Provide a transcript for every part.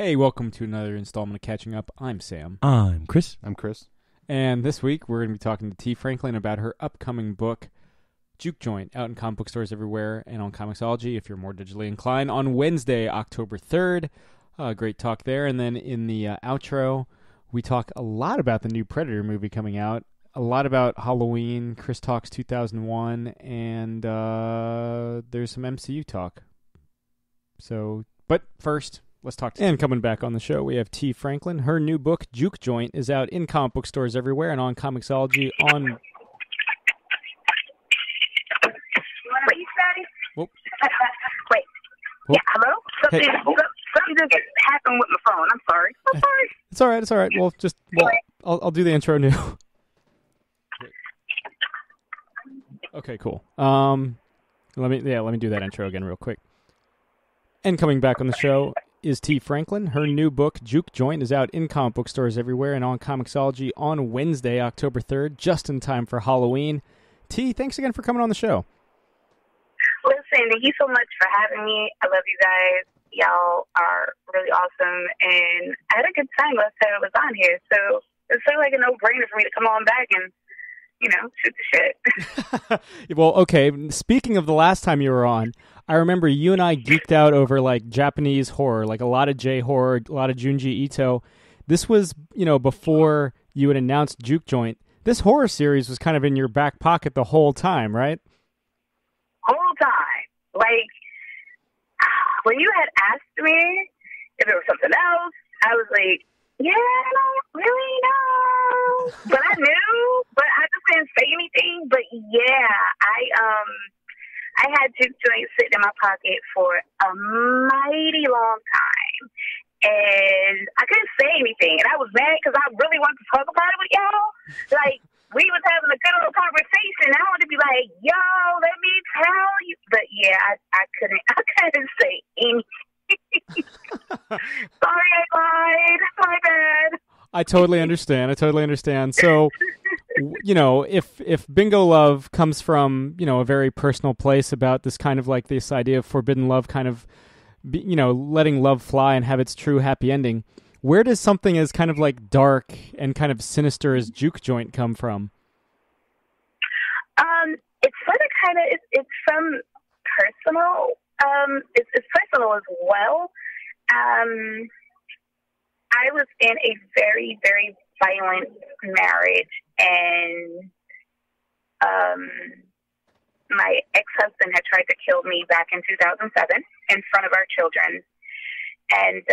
Hey, welcome to another installment of Catching Up. I'm Sam. I'm Chris. I'm Chris. And this week we're going to be talking to T. Franklin about her upcoming book, Jook Joint, out in comic book stores everywhere and on Comixology if you're more digitally inclined, on Wednesday, October 3rd. Great talk there. And then in the outro, we talk a lot about the new Predator movie coming out, a lot about Halloween, Chris Talks 2001, and there's some MCU talk. So, but first, let's talk to... And coming back on the show, we have T. Franklin. Her new book, Jook Joint, is out in comic book stores everywhere and on Comixology on... Wait, Whoop. Wait. Whoop. Yeah, hello? Something just happened with my phone. I'm sorry. It's all right. It's all right. I'll do the intro new. Okay, cool. Let me do that intro again real quick. And coming back on the show is T. Franklin. Her new book, Jook Joint, is out in comic book stores everywhere and on Comixology on Wednesday, October 3rd, just in time for Halloween. T, thanks again for coming on the show. Listen, thank you so much for having me. I love you guys. Y'all are really awesome. And I had a good time last time I was on here. So it's sort of like a no-brainer for me to come on back and, shoot the shit. Well, okay. Speaking of the last time you were on, I remember you and I geeked out over like Japanese horror, like a lot of J-horror, a lot of Junji Ito. This was, before you had announced Jook Joint. This horror series was kind of in your back pocket the whole time, right? Whole time. Like, when you had asked me if there was something else, I was like, yeah, I don't really know. But I knew, but I just didn't say anything. But yeah, I had Jook Joint sitting in my pocket for a mighty long time. And I couldn't say anything. And I was mad because I really wanted to talk about it with y'all. Like, we was having a good old conversation. I wanted to be like, yo, let me tell you. But yeah, I couldn't say anything. Sorry, I lied. My bad. I totally understand. So, if Bingo Love comes from, a very personal place about this kind of like this idea of forbidden love kind of, letting love fly and have its true happy ending, where does something as kind of like dark and kind of sinister as Jook Joint come from? It's sort of kind of, it's from personal, it's personal as well. I was in a very, very violent marriage, and my ex-husband had tried to kill me back in 2007 in front of our children. And,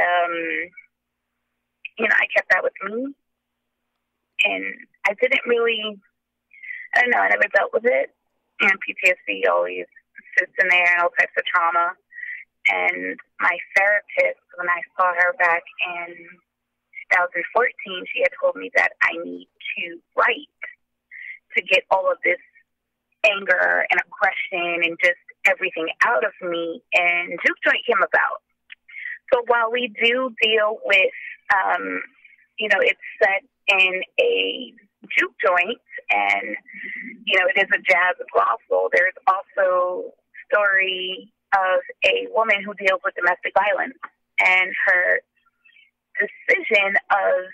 I kept that with me. And I didn't really, I don't know, I never dealt with it. And PTSD always sits in there and all types of trauma. And my therapist, when I saw her back in 2014, she had told me that I need to write to get all of this anger and aggression and just everything out of me. And Jook Joint came about. So while we do deal with, it's set in a juke joint and, it is a jazz brothel, there's also story of a woman who deals with domestic violence and her decision of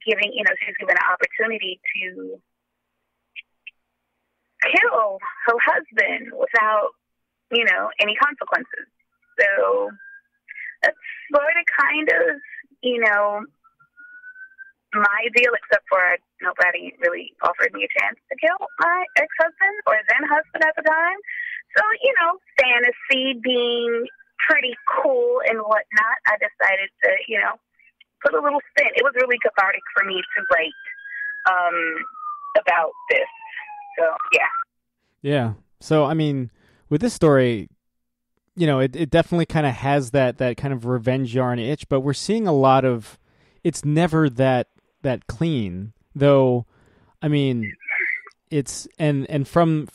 giving, she's given an opportunity to kill her husband without, any consequences. So that's sort of kind of, my deal, except for nobody really offered me a chance to kill my ex-husband or then husband at the time. So, fantasy being pretty cool and whatnot, I decided to, put a little spin. It was really cathartic for me to write about this. So, yeah. Yeah. So, I mean, with this story, it definitely kind of has that kind of revenge yarn itch, but we're seeing a lot of, it's never that clean, though. I mean, it's, and from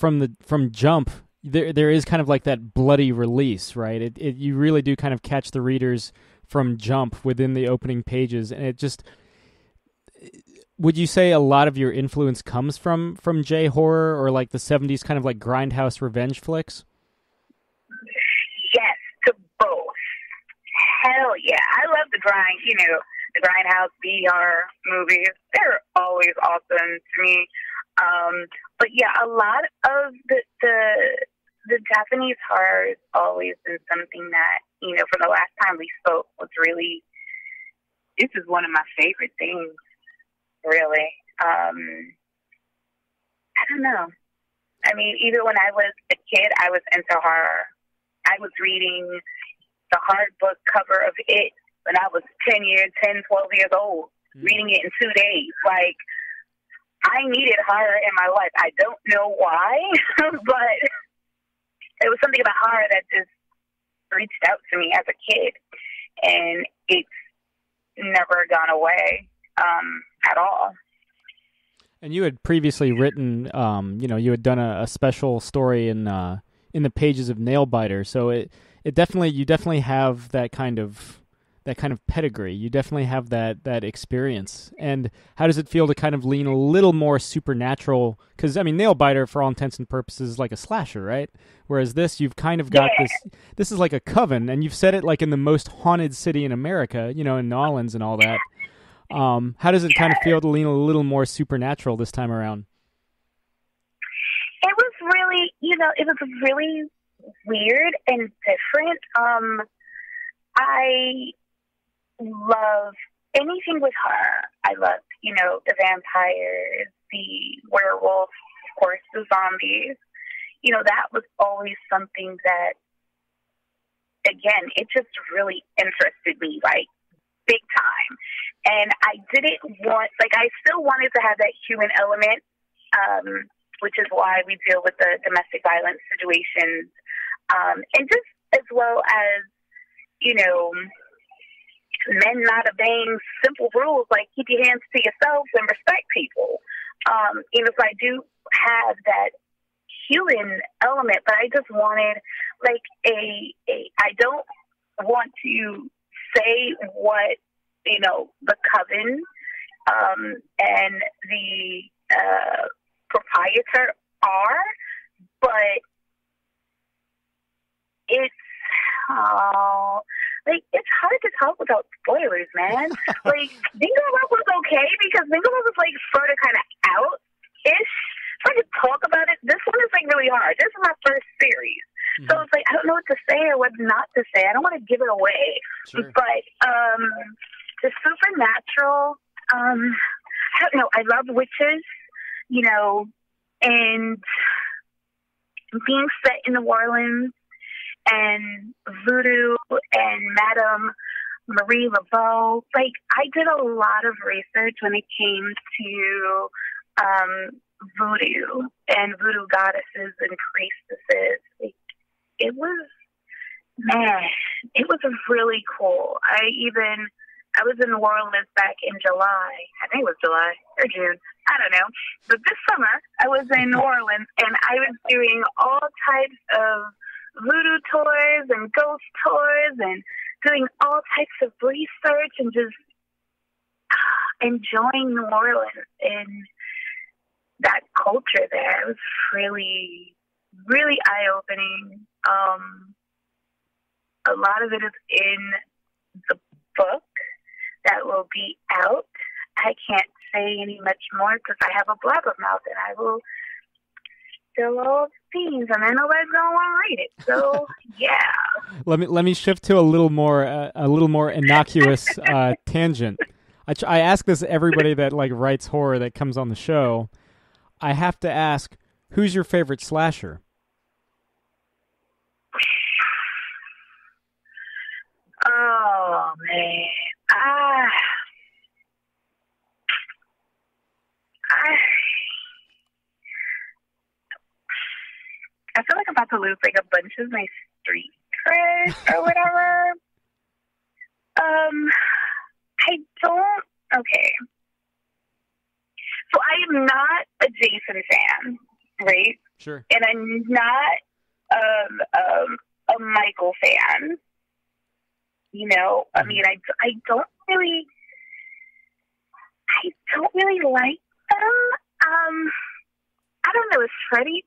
Jump, there is kind of like that bloody release, right? You really do kind of catch the readers from Jump within the opening pages, and it just, would you say a lot of your influence comes from J-horror or like the 70s kind of like grindhouse revenge flicks? Yes, to both. hell yeah. I love the the Grindhouse VR movies. They're always awesome to me. But yeah, a lot of the Japanese horror has always been something that, from the last time we spoke was really, this is one of my favorite things, really. I don't know. I mean, even when I was a kid, I was into horror. I was reading the hard book cover of It when I was 12 years old, reading it in 2 days. Like, I needed horror in my life. I don't know why, but it was something about horror that just reached out to me as a kid, and it's never gone away at all. And you had previously written, you had done a special story in the pages of Nailbiter, so you definitely have that kind of pedigree. You definitely have that experience. And how does it feel to kind of lean a little more supernatural? Because, I mean, Nailbiter, for all intents and purposes, is like a slasher, right? Whereas this, you've kind of got this is like a coven, and you've set it like in the most haunted city in America, in New Orleans and all that. How does it kind of feel to lean a little more supernatural this time around? It was really weird and different. I love anything with horror. I love, the vampires, the werewolves, of course, the zombies. That was always something that, again, it just really interested me, like, big time. And I didn't I still wanted to have that human element, which is why we deal with the domestic violence situations, and just as well as, men not obeying simple rules like keep your hands to yourself and respect people. So I do have that human element, but I just wanted I don't want to say what, the coven, and the, proprietor are, but it's hard to talk without spoilers, man. Bingo Love was okay because Bingo Love was sort of kind of out-ish. So I could talk about it. This one is really hard. This is my first series. Mm-hmm. So it's I don't know what to say or what not to say. I don't want to give it away. Sure. But the supernatural, I don't know. I love witches, and being set in New Orleans, and voodoo, and Madame Marie Laveau. I did a lot of research when it came to voodoo and voodoo goddesses and priestesses. It was really cool. I was in New Orleans back in July. I think it was July or June. I don't know. But this summer, I was in New Orleans, and I was doing all types of voodoo tours and ghost tours and doing all types of research and just enjoying New Orleans and that culture there. It was really, really eye-opening. A lot of it is in the book that will be out. I can't say any much more because I have a blabbermouth and I will spill all the beans and then nobody's gonna want to read it. So yeah. Let me shift to a little more innocuous tangent. I ask this to everybody that writes horror that comes on the show. I have to ask, who's your favorite slasher? Oh man, I feel like I'm about to lose a bunch of my street cred or whatever. I don't. Okay. So I am not a Jason fan, right? Sure. And I'm not a Michael fan. I mean, I don't really like them. I don't know. Would Freddy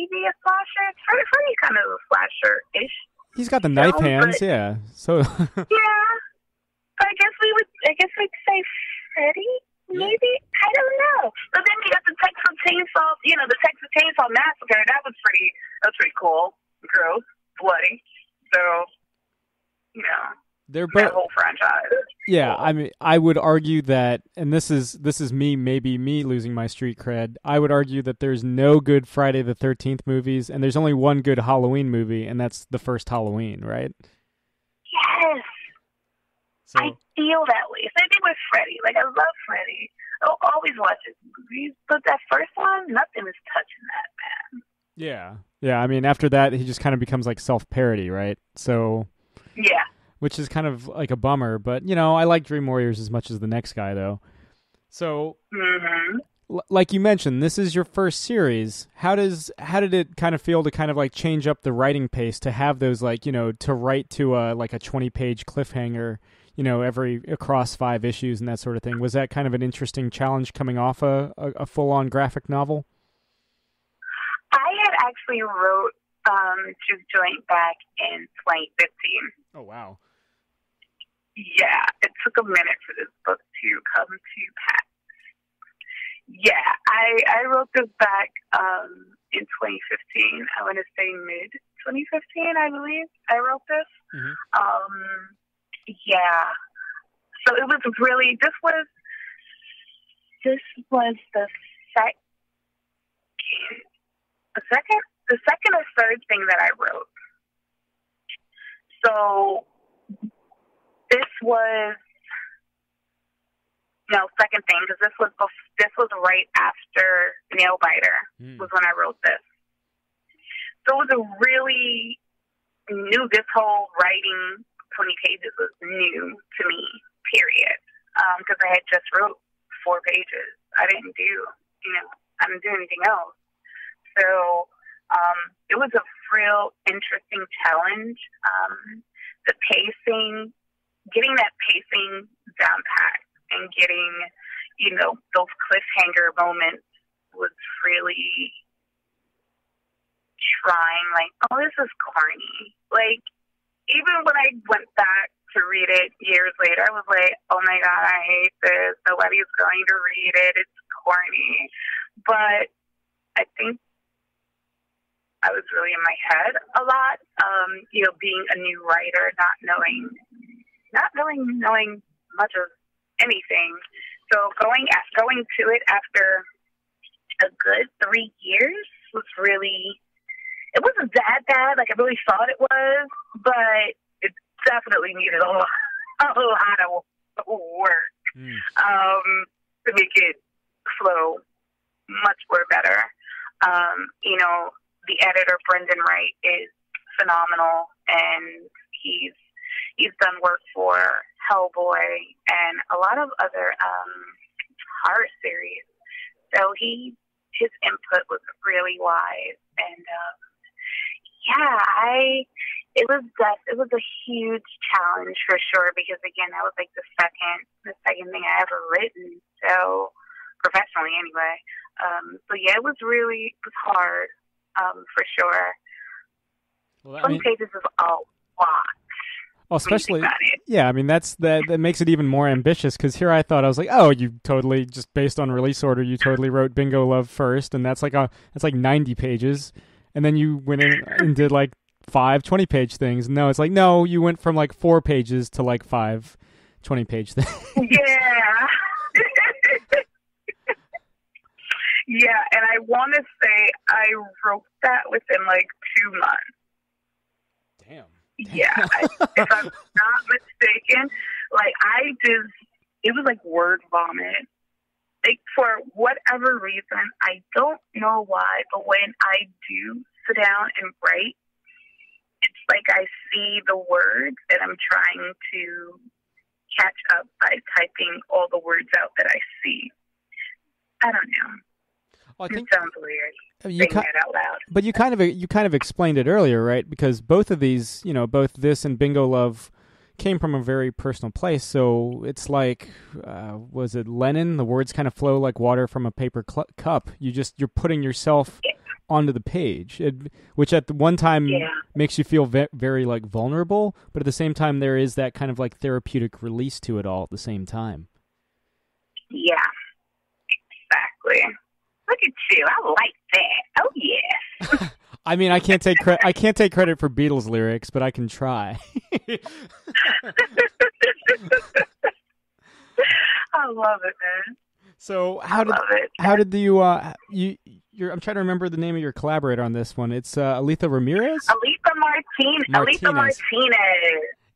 be a slasher? Freddy's kind of a slasher-ish. He's got the knife hands, yeah. So yeah, So I guess we'd say Freddy, maybe? I don't know. But then you got the Texas Chainsaw, the Texas Chainsaw Massacre. That was pretty cool. Gross, bloody. So, they're that whole franchise. Yeah, I mean, I would argue that, and this is maybe me losing my street cred. I would argue that there's no good Friday the 13th movies, and there's only one good Halloween movie, and that's the first Halloween, right? Yes. So, I feel that way. Same thing with Freddy. Like, I love Freddy. I'll always watch his movies, but that first one, nothing is touching that, man. Yeah. I mean, after that, he just kind of becomes like self-parody, right? So. Yeah. Which is kind of like a bummer, but I like Dream Warriors as much as the next guy, though. So, like you mentioned, this is your first series. How did it kind of feel to kind of like change up the writing pace, to have those to write to a 20-page cliffhanger, across 5 issues and that sort of thing? Was that kind of an interesting challenge coming off a full-on graphic novel? I had actually wrote Jook Joint back in 2015. Oh, wow. Yeah, it took a minute for this book to come to pass. Yeah, I wrote this back in 2015. I want to say mid-2015, I believe. I wrote this. Mm-hmm. Yeah. So it was really, this was the second or third thing that I wrote. So this was second thing, because this was right after Nailbiter was when I wrote this. So it was a really new. This whole writing 20 pages was new to me. Period. Because I had just wrote 4 pages. I didn't do anything else. So it was a real interesting challenge. The pacing, getting that pacing down pat and getting, those cliffhanger moments was really trying. Like, oh, this is corny. Like, even when I went back to read it years later, I was like, oh my God, I hate this. Nobody's going to read it. It's corny. But I think I was really in my head a lot, being a new writer, not knowing much of anything. So going to it after a good 3 years was really, it wasn't that bad. Like I really thought it was, but it definitely needed a lot of work to make it flow much more better. The editor, Brendan Wright, is phenomenal, and he's done work for Hellboy and a lot of other horror series. So his input was really wise, and it was a huge challenge for sure, because again, that was like the second thing I ever written, so professionally anyway. So yeah, it was hard. For sure. Well, 20 pages is a lot. Well, especially, yeah, I mean, that makes it even more ambitious, because here I thought, I was like, oh, you totally, just based on release order, you totally wrote Bingo Love first, and that's like 90 pages, and then you went in and did like 5 20-page things. No, it's like, no, you went from like 4 pages to like 5 20-page things. Yeah. Yeah, and I want to say I wrote that within like 2 months. Damn. Yeah, if I'm not mistaken, it was like word vomit. Like, for whatever reason, I don't know why, but when I do sit down and write, it's like I see the words and I'm trying to catch up by typing all the words out that I see. I don't know. Well, I think it sounds weird saying that out loud. But you kind of explained it earlier, right? Because both of these, both this and Bingo Love came from a very personal place. So it's like, was it Lennon? The words kind of flow like water from a paper cup. You're putting yourself onto the page, which at the one time makes you feel very like vulnerable, but at the same time there is that kind of like therapeutic release to it all at the same time. Yeah, exactly. Look at you. I like that. Oh yeah. I mean, I can't take credit for Beatles lyrics, but I can try. I love it, man. So how did you I'm trying to remember the name of your collaborator on this one. It's Alitha Ramirez? Alitha Martinez.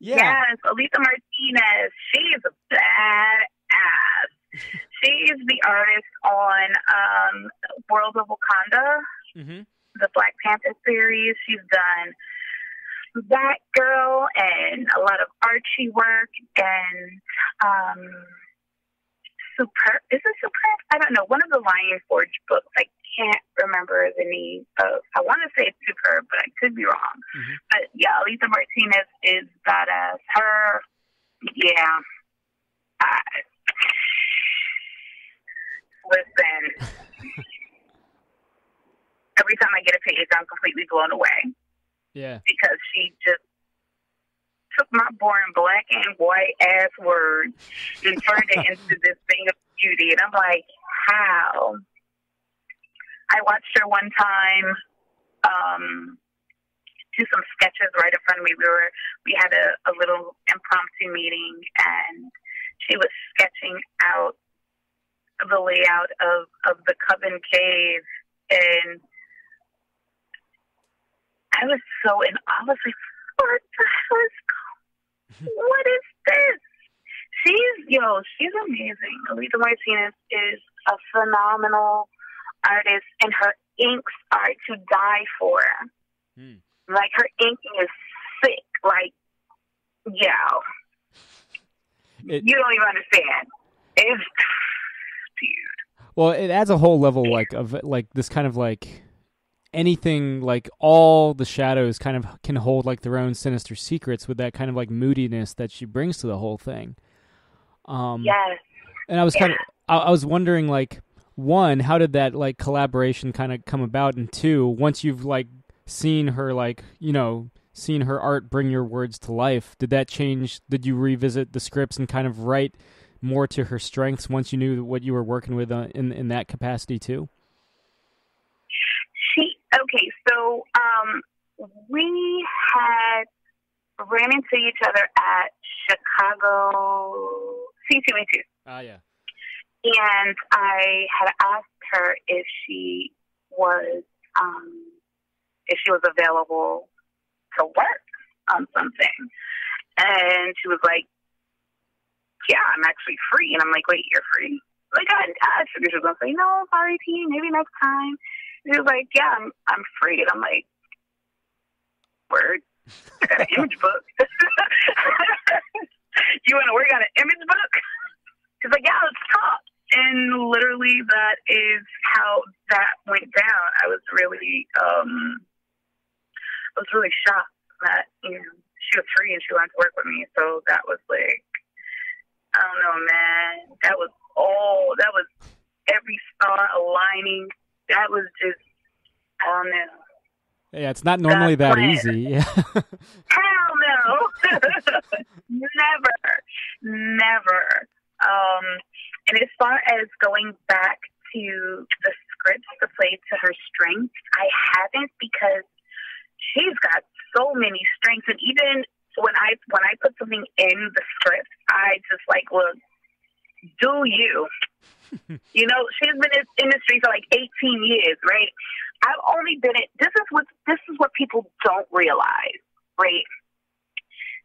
Yeah. Yes, Alitha Martinez. She is a badass. She's the artist on World of Wakanda, the Black Panther series. She's done Batgirl and a lot of Archie work and Superb. Is it Superb? I don't know. One of the Lion Forge books. I can't remember the name of. I want to say it's Superb, but I could be wrong. But yeah, Alitha Martinez is badass. Her, yeah. Listen. Every time I get a page, I'm completely blown away. Yeah. Because she just took my boring black and white ass words and turned it into this thing of beauty. And I'm like, how? I watched her one time do some sketches right in front of me. We had a little impromptu meeting, and she was sketching out the layout of the Coven Cave, and I was so in awe. I was like, what the hell is what is this? She's amazing. Alitha Martinez is a phenomenal artist, and her inks are to die for. Like, her inking is sick. Like, you don't even understand. It's dude. Well, it adds a whole level of this kind of like anything, like all the shadows kind of can hold like their own sinister secrets with that kind of like moodiness that she brings to the whole thing. Yes. And I was wondering, like, one, how did that like collaboration kind of come about, and two, once you've like seen her, like, seen her art bring your words to life, did that change? Did you revisit the scripts and kind of write more to her strengths once you knew what you were working with in that capacity too? Okay, so we had ran into each other at Chicago C2E2. Yeah. And I had asked her if she was available to work on something, and she was like, "Yeah, I'm actually free." And I'm like, "Wait, you're free?" Like, I figured she was gonna say, "No, sorry, T, maybe next time." And she was like, "Yeah, I'm free." And I'm like, "Word? I got an image book." You want to work on an image book? She's like, "Yeah, let's talk." And literally, that is how that went down. I was really shocked that she was free and she wanted to work with me. So that was like, I don't know, man. That was every star aligning. That was just, I don't know. Yeah, it's not normally that easy. Yeah. Hell no. Never. And as far as going back to the scripts to play to her strengths, I haven't, because she's got so many strengths. And even when I put something in the script, I just like, look, do you? She's been in this industry for like 18 years, right? I've only been this is what people don't realize, right?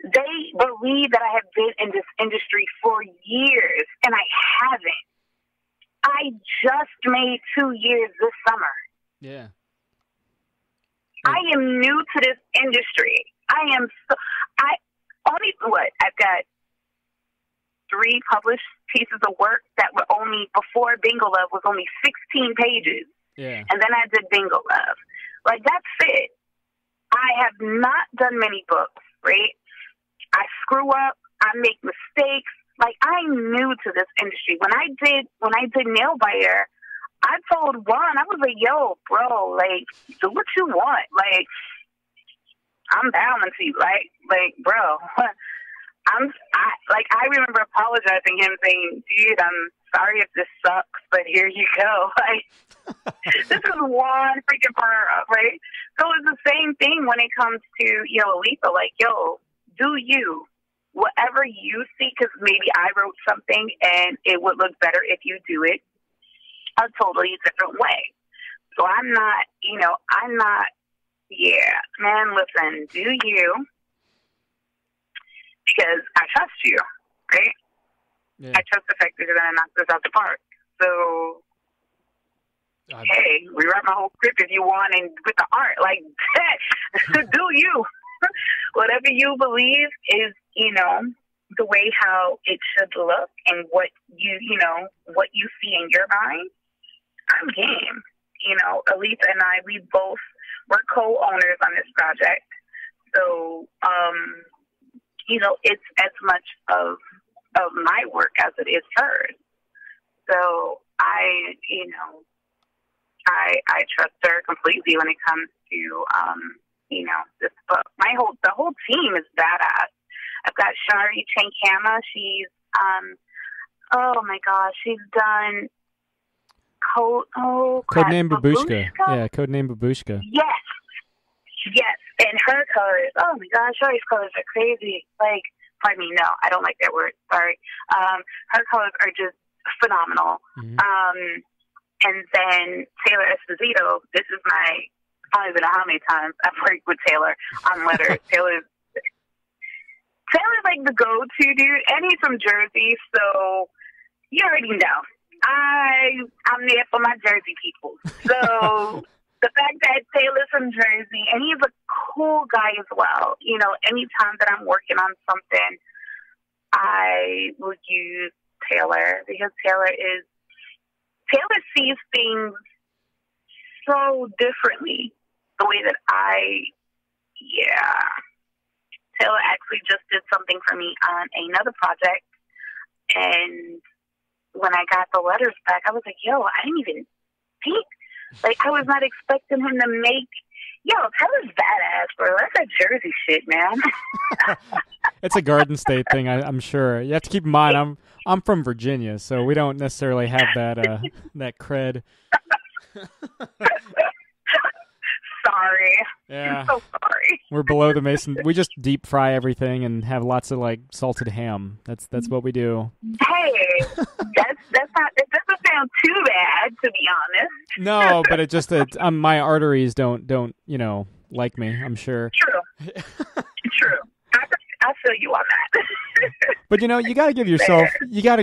They believe that I have been in this industry for years, and I haven't. I just made 2 years this summer. Yeah. I am new to this industry. I've got 3 published pieces of work that were only, before Bingo Love was only 16 pages. Yeah. And then I did Bingo Love. Like, that's it. I have not done many books, right? I screw up. I make mistakes. Like, I'm new to this industry. When I did Nailbiter, I told one, I was like, yo, bro, like, do what you want. Like, I'm balancing, like, bro. I remember apologizing to him, saying, dude, I'm sorry if this sucks, but here you go. Like, this is one freaking part, right? So it's the same thing when it comes to, Alitha, like, yo, do you. Whatever you see, because maybe I wrote something and it would look better if you do it a totally different way. So I'm not, yeah, man, listen, do you, because I trust you, right? Yeah. I trust the fact that you're going to knock this out the park. So, hey, rewrite my whole script if you want, and with the art, like, do you. Whatever you believe is, the way how it should look and what what you see in your mind, I'm game. Alitha and I, we're co-owners on this project. So, it's as much of my work as it is hers. So I trust her completely when it comes to, this book. The whole team is badass. I've got Shari Chankama. She's, oh my gosh, she's done Codename Babushka. Yeah, Codename Babushka. Yes. And her colors, oh my gosh, Shari's colors are crazy. Like, pardon me, no, I don't like that word. Sorry. Her colors are just phenomenal. Mm-hmm. And then Taylor Esposito, this is I don't even know how many times I've worked with Taylor on letters. Taylor's like the go-to dude, and he's from Jersey, so you already know. I'm there for my Jersey people. So the fact that Taylor's from Jersey, and he's a cool guy as well. Anytime that I'm working on something, I would use Taylor, because Taylor sees things so differently. The way that Taylor actually just did something for me on another project, and when I got the letters back, I was like, yo, I didn't even think. Like, I was not expecting him to make. Yo, Taylor's badass, bro. That's that Jersey shit, man. It's a Garden State thing, I'm sure. You have to keep in mind, I'm from Virginia, so we don't necessarily have that cred. Sorry. Yeah. I'm so sorry. We're below the Mason. We just deep fry everything and have lots of salted ham. That's what we do. Hey, that's not. It doesn't sound too bad, to be honest. No, but my arteries don't like me. I'm sure. True. I feel you on that. But you got to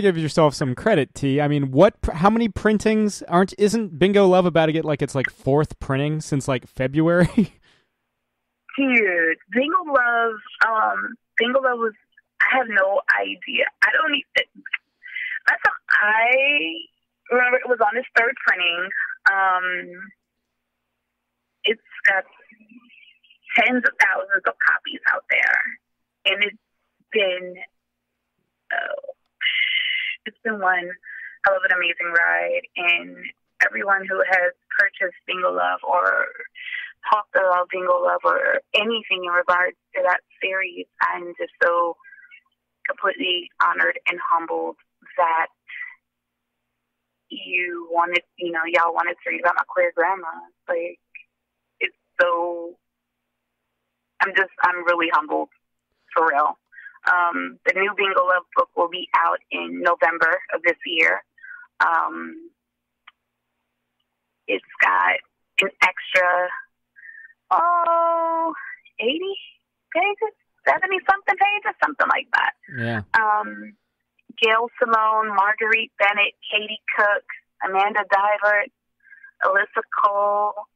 give yourself some credit, T. I mean, how many printings isn't Bingo Love about to get its fourth printing since February? Dude, Bingo Love was, I have no idea. I remember it was on its third printing. It's got tens of thousands of copies out there. And it's been one hell of an amazing ride, and everyone who has purchased Bingo Love or talked about Bingo Love or anything in regards to that series, I'm just so completely honored and humbled that y'all wanted to read about my queer grandma. Like, it's so, I'm really humbled. For real. The new Bingo Love book will be out in November of this year. It's got an extra, 80 pages, 70-something pages, something like that. Yeah. Gail Simone, Marguerite Bennett, Katie Cook, Amanda Divert, Alyssa Cole,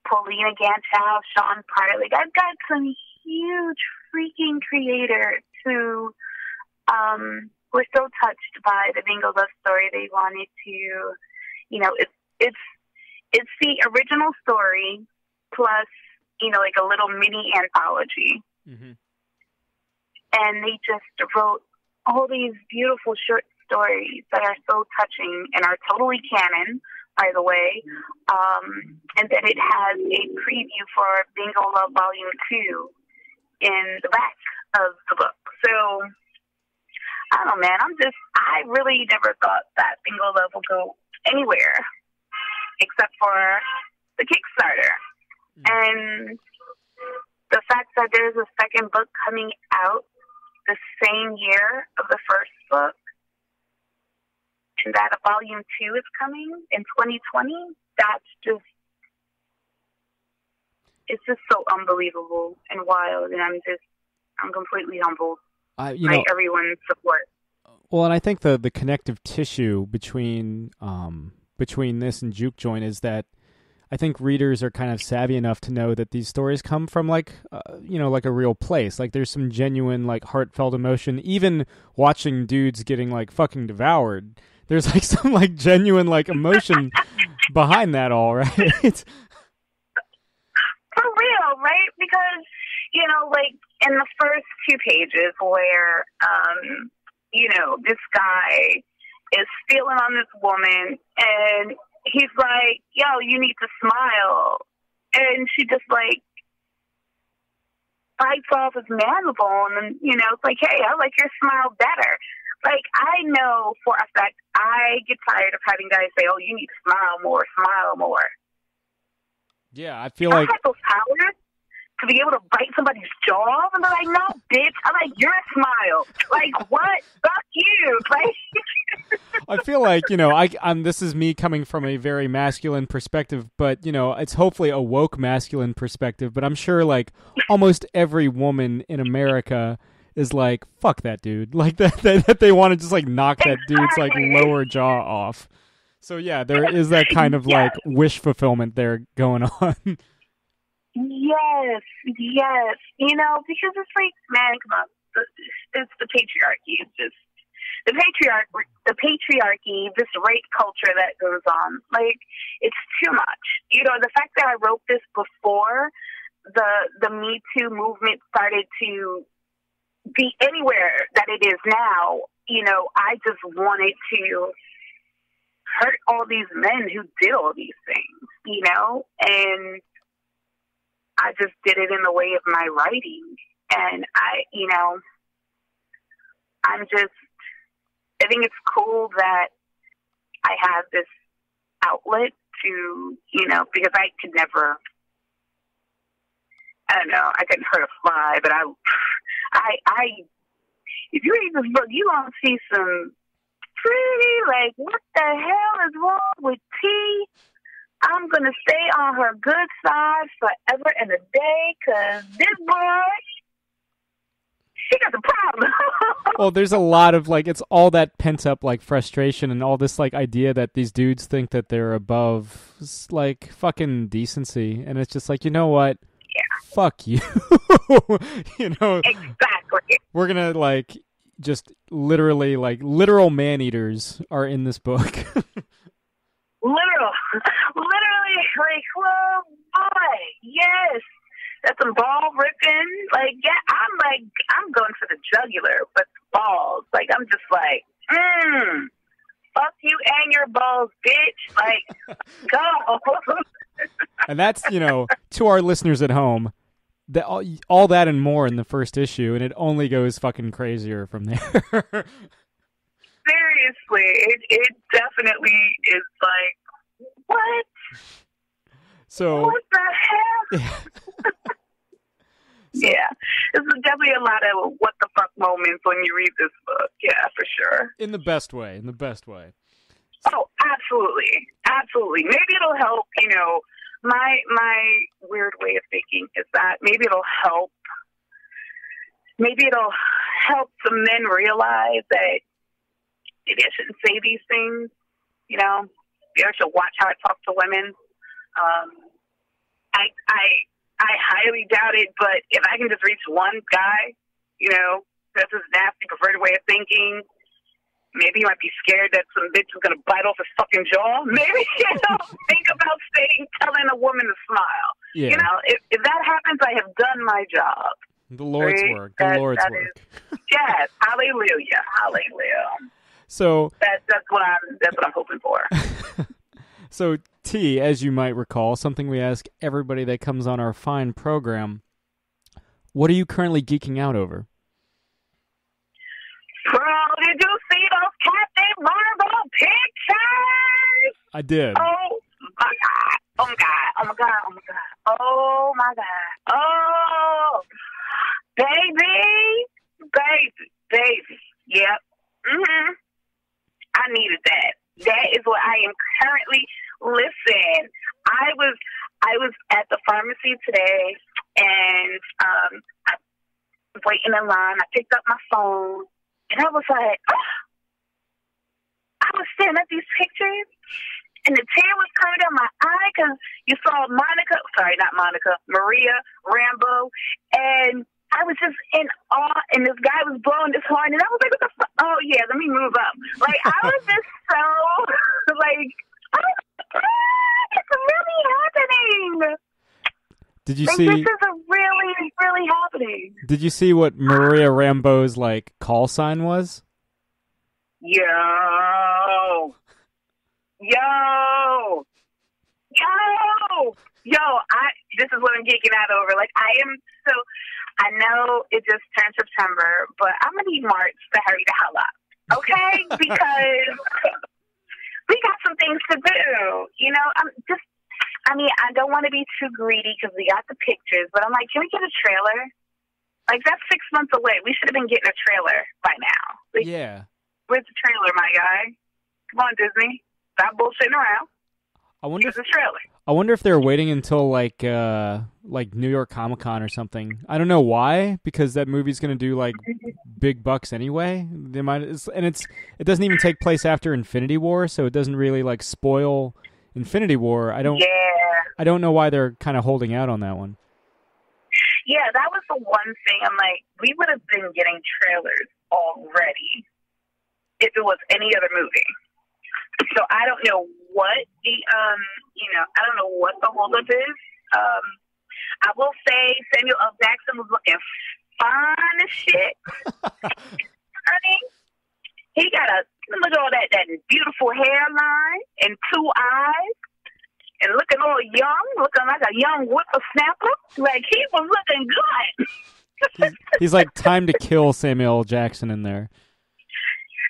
Paulina Gantow, Sean Piley. I've got some huge freaking creators who were so touched by the Bingo Love story. They wanted to, it's the original story plus, a little mini anthology. Mm-hmm. And they just wrote all these beautiful short stories that are so touching and are totally canon, by the way. And then it has a preview for Bingo Love Volume 2 in the back of the book. So, I don't know, man. I really never thought that Bingo Love would go anywhere except for the Kickstarter. And the fact that there's a second book coming out the same year of the first book, and that a volume 2 is coming in 2020, it's just so unbelievable and wild, and I'm completely humbled by everyone's support. Well, and I think the connective tissue between this and Jook Joint is that I think readers are kind of savvy enough to know that these stories come from like a real place. Like there's some genuine like heartfelt emotion. Even watching dudes getting like fucking devoured, there's like some like genuine like emotion behind that all, right? For real, right? Because, like in the first 2 pages where, this guy is stealing on this woman and he's like, yo, you need to smile. And she just like bites off his mandible and, it's like, hey, I like your smile better. Like, I know for a fact I get tired of having guys say, oh, you need to smile more, smile more. Yeah, I feel like... I have those powers to be able to bite somebody's jaw off and be like, no, bitch, I like your smile. Like, what? Fuck you. Like... I feel like, I'm this is me coming from a very masculine perspective, but, it's hopefully a woke masculine perspective, but I'm sure, like, almost every woman in America is like, fuck that dude. Like, that they want to just, like, knock that dude's, like, lower jaw off. So, yeah, there is that kind of, like, wish fulfillment there going on. Yes. Because it's like, man, come on. It's the patriarchy. It's just the patriarchy, this rape culture that goes on. Like, it's too much. The fact that I wrote this before the Me Too movement started to be anywhere that it is now, I just wanted to hurt all these men who did all these things, and I just did it in the way of my writing. And I think it's cool that I have this outlet to, because I could never, I don't know, I couldn't hurt a fly, but if you read this book, you're going to see some pretty, like, what the hell is wrong with T? I'm going to stay on her good side forever and a day, because this boy, she got the problem. Well, there's a lot of, like, it's all that pent-up, like, frustration and all this, like, idea that these dudes think that they're above, like, fucking decency. And it's just like, you know what? Yeah. Fuck you. Exactly. We're going to, like, just literally, like, literal man-eaters are in this book. Literally, like, oh, boy, yes. That's some ball ripping. Like, yeah, I'm going for the jugular, but balls. Like, I'm just like, fuck you and your balls, bitch. Like, go. And that's, to our listeners at home, all that and more in the first issue, and it only goes fucking crazier from there. Seriously, it definitely is like, what? So what the hell? Yeah, this is definitely a lot of what the fuck moments when you read this book. Yeah, for sure. In the best way. Oh, absolutely. Maybe it'll help. My weird way of thinking is that maybe it'll help some men realize that maybe I shouldn't say these things. Maybe I should watch how I talk to women. I highly doubt it, but if I can just reach one guy, that's his nasty, perverted way of thinking, maybe he might be scared that some bitch is going to bite off his fucking jaw. Maybe, think about telling a woman to smile. Yeah. If that happens, I have done my job. The Lord's work. The Lord's work. Yes. Hallelujah. So that's what I'm hoping for. So T, as you might recall, something we ask everybody that comes on our fine program, what are you currently geeking out over? Bro, did you see those Captain Marvel pictures? I did. Oh my god! Oh my god! Oh my god! Oh my god! Oh my god! Oh, baby. Yep. I needed that. That is what I am currently. Listen, I was at the pharmacy today, and I was waiting in line. I picked up my phone, and I was like, oh. I was staring at these pictures, and the tear was coming down my eye because you saw Maria Rambo, and I was just in awe, and this guy was blowing this horn, and I was like, what the fuck? Oh, yeah, let me move up. Like, I was just so, like, oh, it's really happening. Did you like, see? This is really happening. Did you see what Maria Rambo's, like, call sign was? Yo, this is what I'm geeking out over. Like, I know it just turned September, but I'm going to need March to hurry the hell up, okay? Because we got some things to do. You know, I don't want to be too greedy because we got the pictures, but I'm like, can we get a trailer? Like, that's 6 months away. We should have been getting a trailer by now. Like, yeah. Where's the trailer, my guy? Come on, Disney. Stop bullshitting around. Where's the trailer? I wonder if they're waiting until like New York Comic Con or something. I don't know why, because that movie's gonna do like big bucks anyway. They might, and it doesn't even take place after Infinity War, so it doesn't really like spoil Infinity War. I don't know why they're kind of holding out on that one. Yeah, that was the one thing. I'm like, we would have been getting trailers already if it was any other movie. So I don't know what I don't know what the holdup is. I will say Samuel L. Jackson was looking fine as shit. Honey, he got look at all that beautiful hairline and 2 eyes, and looking all young, looking like a young whippersnapper. Like, he was looking good. He's like Time to Kill Samuel L. Jackson in there.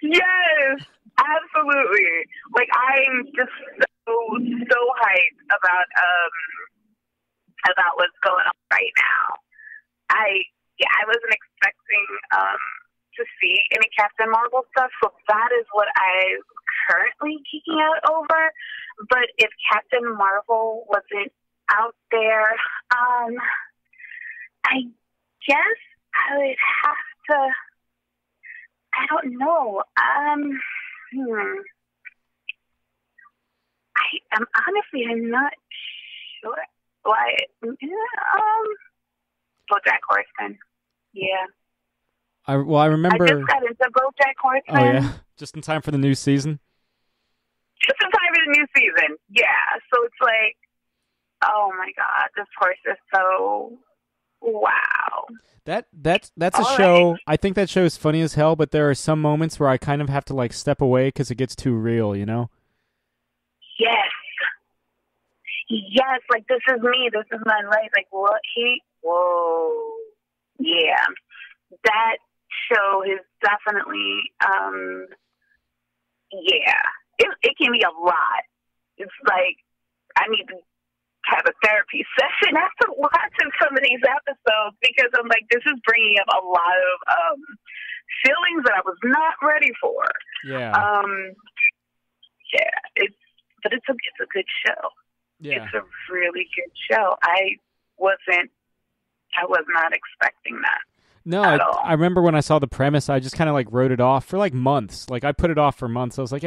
Yes, absolutely. Like, I'm just so hyped about what's going on right now. I wasn't expecting to see any Captain Marvel stuff, so that is what I'm currently geeking out over. But if Captain Marvel wasn't out there, I guess I would have to. I don't know. I'm not sure. Why? BoJack Horseman. Yeah. I remember. I just got into BoJack Horseman. Oh yeah, just in time for the new season. Just in time for the new season. Yeah. So it's like, oh my god, this horse is so wow. That's a show. Right. I think that show is funny as hell, but there are some moments where I kind of have to like step away because it gets too real, you know? Yes, like, this is me, this is my life. Like, what whoa. Yeah. That show is definitely, it can be a lot. It's like, I need to have a therapy session after watching some of these episodes, because I'm like, this is bringing up a lot of feelings that I was not ready for. Yeah. It's a good show. Yeah. It's a really good show. I was not expecting that. No, I remember when I saw the premise, I just kind of like wrote it off for like months. Like, I put it off for months. I was like,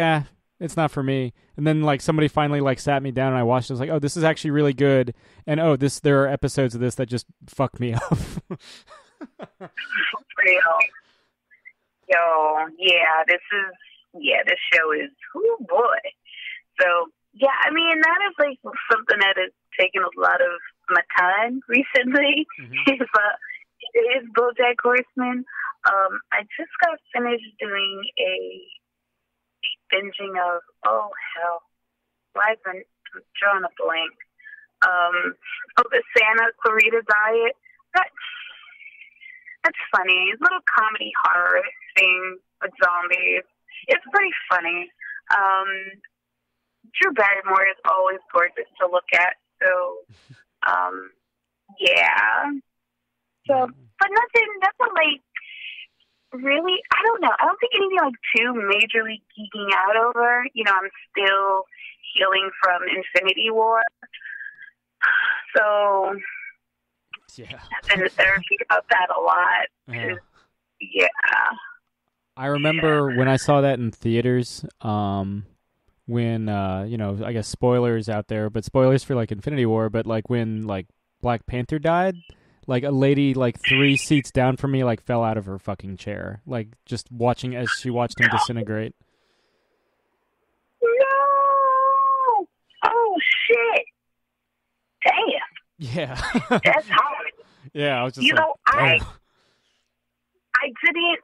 it's not for me. And then like somebody finally like sat me down and I watched it. I was like, oh, this is actually really good. And there are episodes of this that just fuck me up. Real. Yo, this show is, oh boy. So, yeah, I mean, that is like something that has taken a lot of my time recently. Mm-hmm. Is BoJack Horseman. I just got finished doing a binging of, oh hell, why is I'm drawing a blank? The Santa Clarita Diet. That's funny. Little comedy horror thing with zombies. It's pretty funny. Drew Barrymore is always gorgeous to look at. So, yeah. So, but nothing like really. I don't know. I don't think anything like too majorly geeking out over. I'm still healing from Infinity War. So, yeah, I've been to therapy about that a lot. Yeah. I remember when I saw that in theaters. When I guess spoilers out there, but spoilers for like Infinity War. But like when like Black Panther died, like a lady like 3 seats down from me like fell out of her fucking chair, like just watching as she watched him disintegrate. No! Oh shit! Damn. Yeah. That's hard. Yeah, I was just damn. I didn't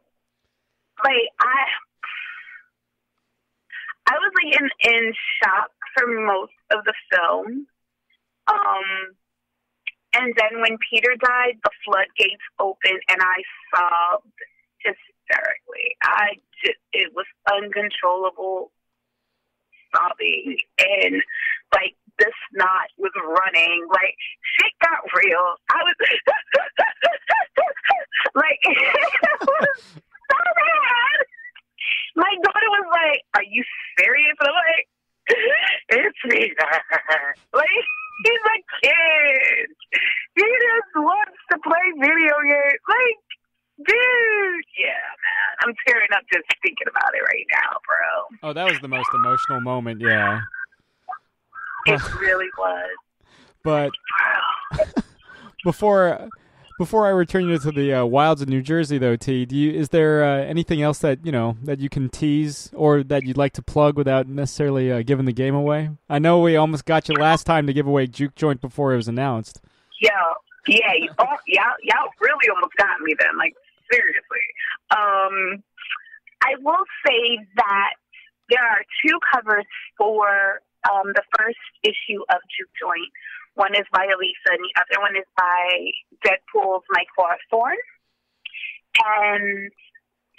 I was like in shock for most of the film. And then when Peter died, the floodgates opened and I sobbed hysterically. It was uncontrollable sobbing, and like the snot was running. Like shit got real. I was like, it was so bad. My daughter was like, "Are you serious?" And I'm like, "It's me." Like, he's a kid. He just wants to play video games. Like, dude, yeah, man. I'm tearing up just thinking about it right now, bro. Oh, that was the most emotional moment, yeah. It really was. But before I return you to the wilds of New Jersey, though, T, is there anything else that that you can tease or that you'd like to plug without necessarily giving the game away? I know we almost got you last time to give away Jook Joint before it was announced. Y'all really almost got me then. Like seriously, I will say that there are 2 covers for the first issue of Jook Joint. One is by Alitha, and the other one is by Deadpool's Mike Hawthorne. And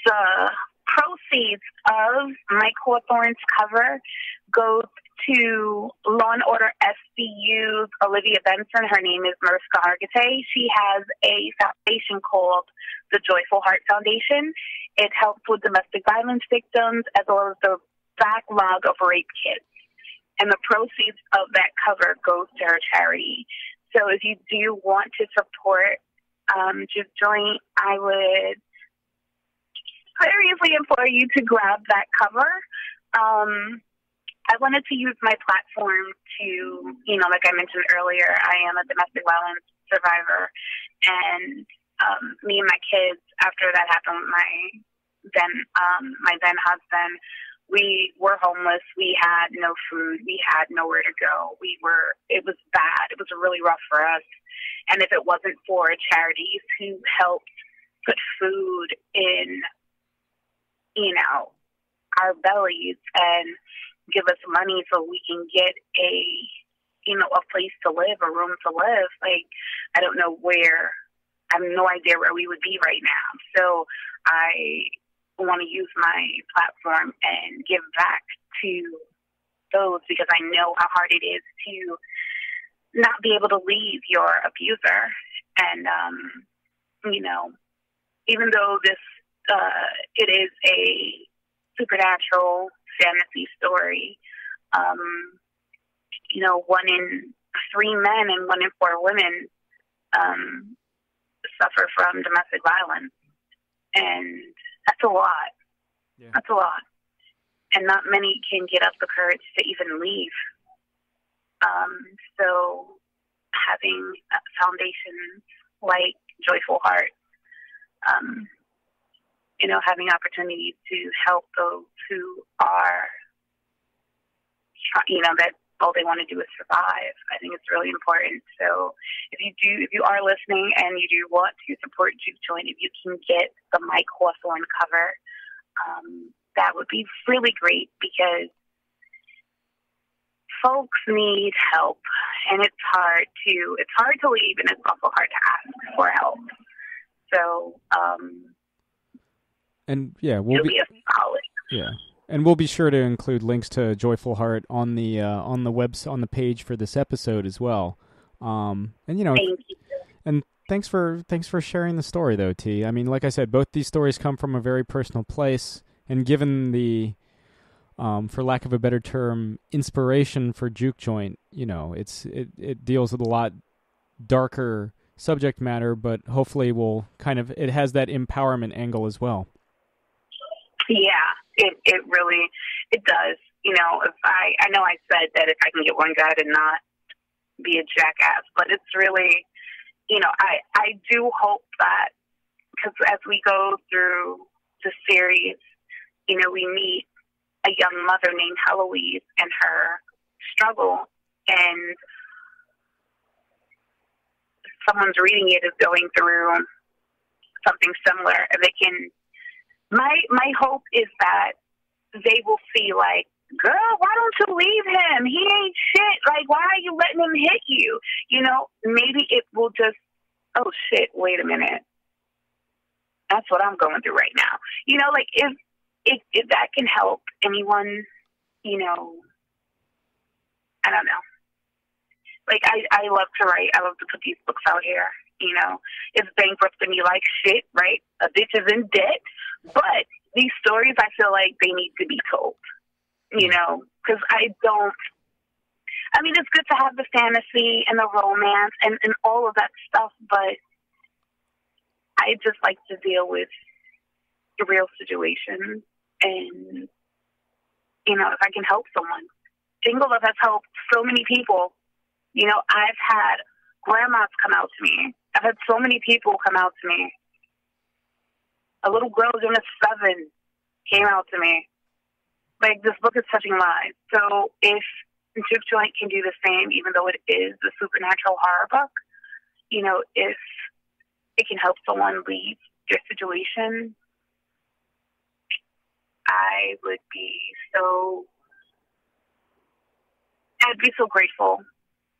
the proceeds of Mike Hawthorne's cover goes to Law and Order SVU's Olivia Benson. Her name is Mariska Hargitay. She has a foundation called the Joyful Heart Foundation. It helps with domestic violence victims as well as the backlog of rape kits. And the proceeds of that cover goes to her charity. So if you do want to support Jook Joint, I would seriously implore you to grab that cover. I wanted to use my platform to, like I mentioned earlier, I am a domestic violence survivor. And me and my kids, after that happened with my then husband, we were homeless. We had no food. We had nowhere to go. It was bad. It was really rough for us. And if it wasn't for charities who helped put food in, our bellies and give us money so we can get a place to live, a room to live, like, I don't know where, I have no idea where we would be right now. So I want to use my platform and give back to those because I know how hard it is to not be able to leave your abuser. And, even though this, it is a supernatural fantasy story, 1 in 3 men and 1 in 4 women suffer from domestic violence. And that's a lot. Yeah. That's a lot. And not many can get up the courage to even leave. So having foundations like Joyful Heart, having opportunities to help those who are, that all they want to do is survive. I think it's really important. So if you are listening and you do want to support Jook Joint, if you can get the Mike Hawthorne cover, that would be really great, because folks need help, and it's hard to leave, and it's also hard to ask for help. So, and yeah, it'll be a solid. Yeah, and we'll be sure to include links to Joyful Heart on the page for this episode as well. And Thank you. And thanks for sharing the story, though, T. I mean, like I said, both these stories come from a very personal place, and given the, for lack of a better term, inspiration for Jook Joint, it deals with a lot darker subject matter, but hopefully it has that empowerment angle as well. Yeah, it really does. If I know I said that if I can get one guy to not be a jackass, but it's really, I do hope that, because as we go through the series, we meet a young mother named Heloise and her struggle, and someone's reading it is going through something similar. My hope is that they will see, like, girl, why don't you leave him? He ain't shit. Like, why are you letting him hit you? Maybe it will just, oh shit, wait a minute. That's what I'm going through right now. Like, if that can help anyone, I don't know. Like, I love to write. I love to put these books out here. It's bankrupting me like shit, right? A bitch is in debt. But these stories, I feel like they need to be told, because it's good to have the fantasy and the romance and all of that stuff, but I just like to deal with the real situations, and, if I can help someone. Jingle Love has helped so many people. I've had grandmas come out to me. I've had so many people come out to me. A little girl, Unit 7, came out to me. Like, this book is touching lives. So if Jook Joint can do the same, even though it is a supernatural horror book, if it can help someone leave their situation, I'd be so grateful,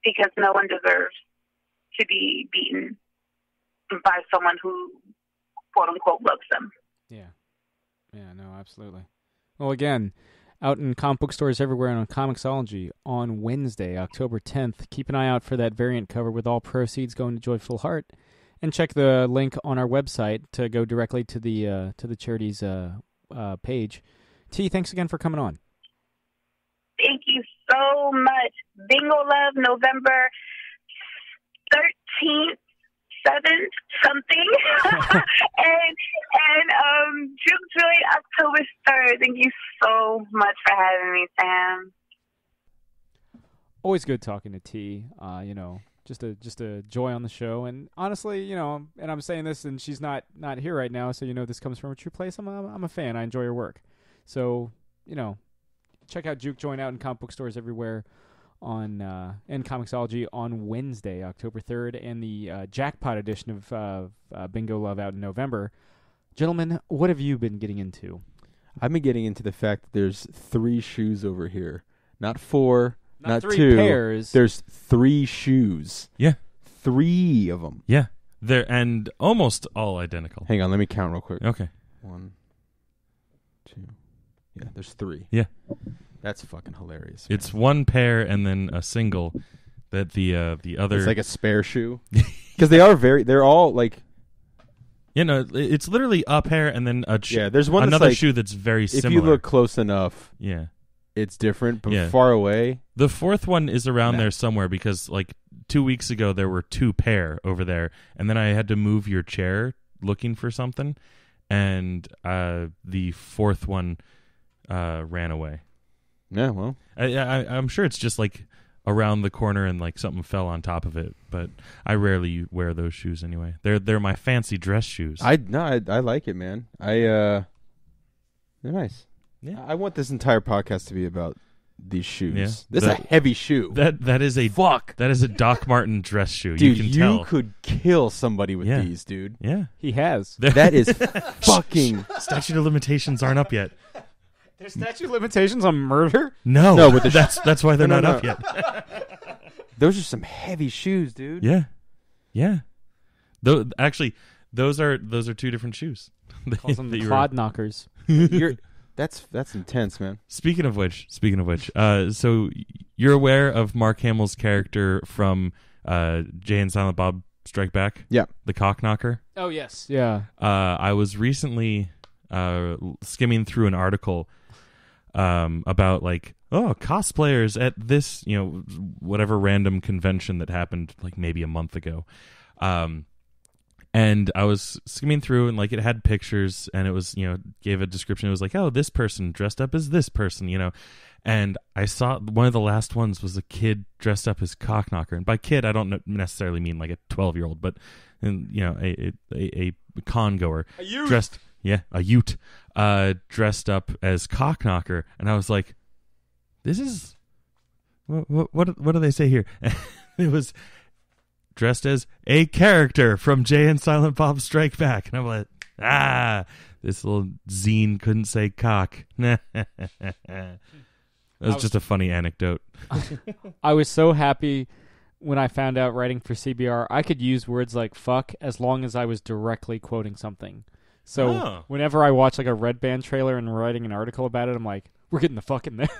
because no one deserves to be beaten by someone who, quote unquote, loves them. Yeah. Yeah, no, absolutely. Well, again, out in comic book stores everywhere and on Comixology on Wednesday, October 10th. Keep an eye out for that variant cover with all proceeds going to Joyful Heart. And check the link on our website to go directly to the charity's page. T, thanks again for coming on. Thank you so much. Bingo Love, November 13th, 7th, something. and Jook Joint, October 3rd. Thank you so much for having me, Sam. Always good talking to T. Just a joy on the show. And honestly, and I'm saying this, and she's not here right now, so this comes from a true place. I'm a fan. I enjoy her work. So, check out Jook Joint out in comic book stores everywhere and Comixology on Wednesday, October 3rd, and the Jackpot edition of Bingo Love out in November. Gentlemen, what have you been getting into? I've been getting into the fact that there's 3 shoes over here. Not 4, not 3 2. pairs. There's 3 shoes. Yeah. 3 of them. Yeah. They're and almost all identical. Hang on, let me count real quick. Okay. 1, 2. Yeah, there's 3. Yeah. That's fucking hilarious. It's one pair and then a single that the other... It's like a spare shoe. Because they're all like... it's literally a pair and then there's one another like, shoe that's very similar. If you look close enough, yeah, it's different, but far away. The 4th one is around there somewhere, because like 2 weeks ago there were 2 pair over there, and then I had to move your chair looking for something, and the 4th one ran away. Yeah, well, I'm sure it's just like around the corner and like something fell on top of it, but I rarely wear those shoes anyway. They're my fancy dress shoes. I like it, man. They're nice. Yeah. I want this entire podcast to be about these shoes. Yeah. This is a heavy shoe. That is a fuck. That is a Doc Martin dress shoe. Dude, you can tell. You could kill somebody with these, dude. Yeah, he has. That is fucking. Statute of limitations aren't up yet. There's statute of limitations on murder? No, but that's why they're not up yet. Those are some heavy shoes, dude. Yeah. Actually, those are two different shoes. Calls them the clod knockers. That's intense, man. Speaking of which, so you're aware of Mark Hamill's character from Jay and Silent Bob Strike Back? Yeah. The cock knocker? Oh, yes. Yeah. I was recently skimming through an article about like, cosplayers at this, whatever random convention that happened like maybe a month ago. And I was skimming through and like it had pictures and it was, gave a description. It was like, oh, this person dressed up as this person, And I saw one of the last ones was a kid dressed up as cock knocker. And by kid, I don't necessarily mean like a 12-year-old, but a con goer. A youth. A ute dressed up as cock knocker. And I was like, this is what do they say here? It was dressed as a character from Jay and Silent Bob Strike Back. And I'm like, this little zine couldn't say cock. It was just a funny anecdote. I was so happy when I found out writing for CBR, I could use words like fuck as long as I was directly quoting something. So whenever I watch like a Red Band trailer and writing an article about it, I'm like, we're getting the fuck in there.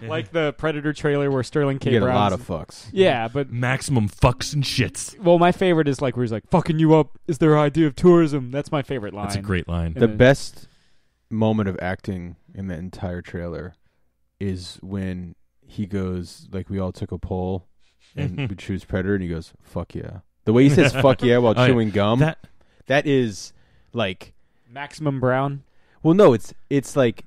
Like the Predator trailer where Sterling K. You get Brown's, a lot of fucks. Yeah, but maximum fucks and shits. Well, my favorite is like where he's like, fucking you up is their idea of tourism. That's my favorite line. That's a great line. The best moment of acting in the entire trailer is when he goes, like, we all took a poll and we choose Predator, and he goes, fuck yeah. The way he says fuck yeah while chewing gum, that is like Maximum Brown. Well, no, it's like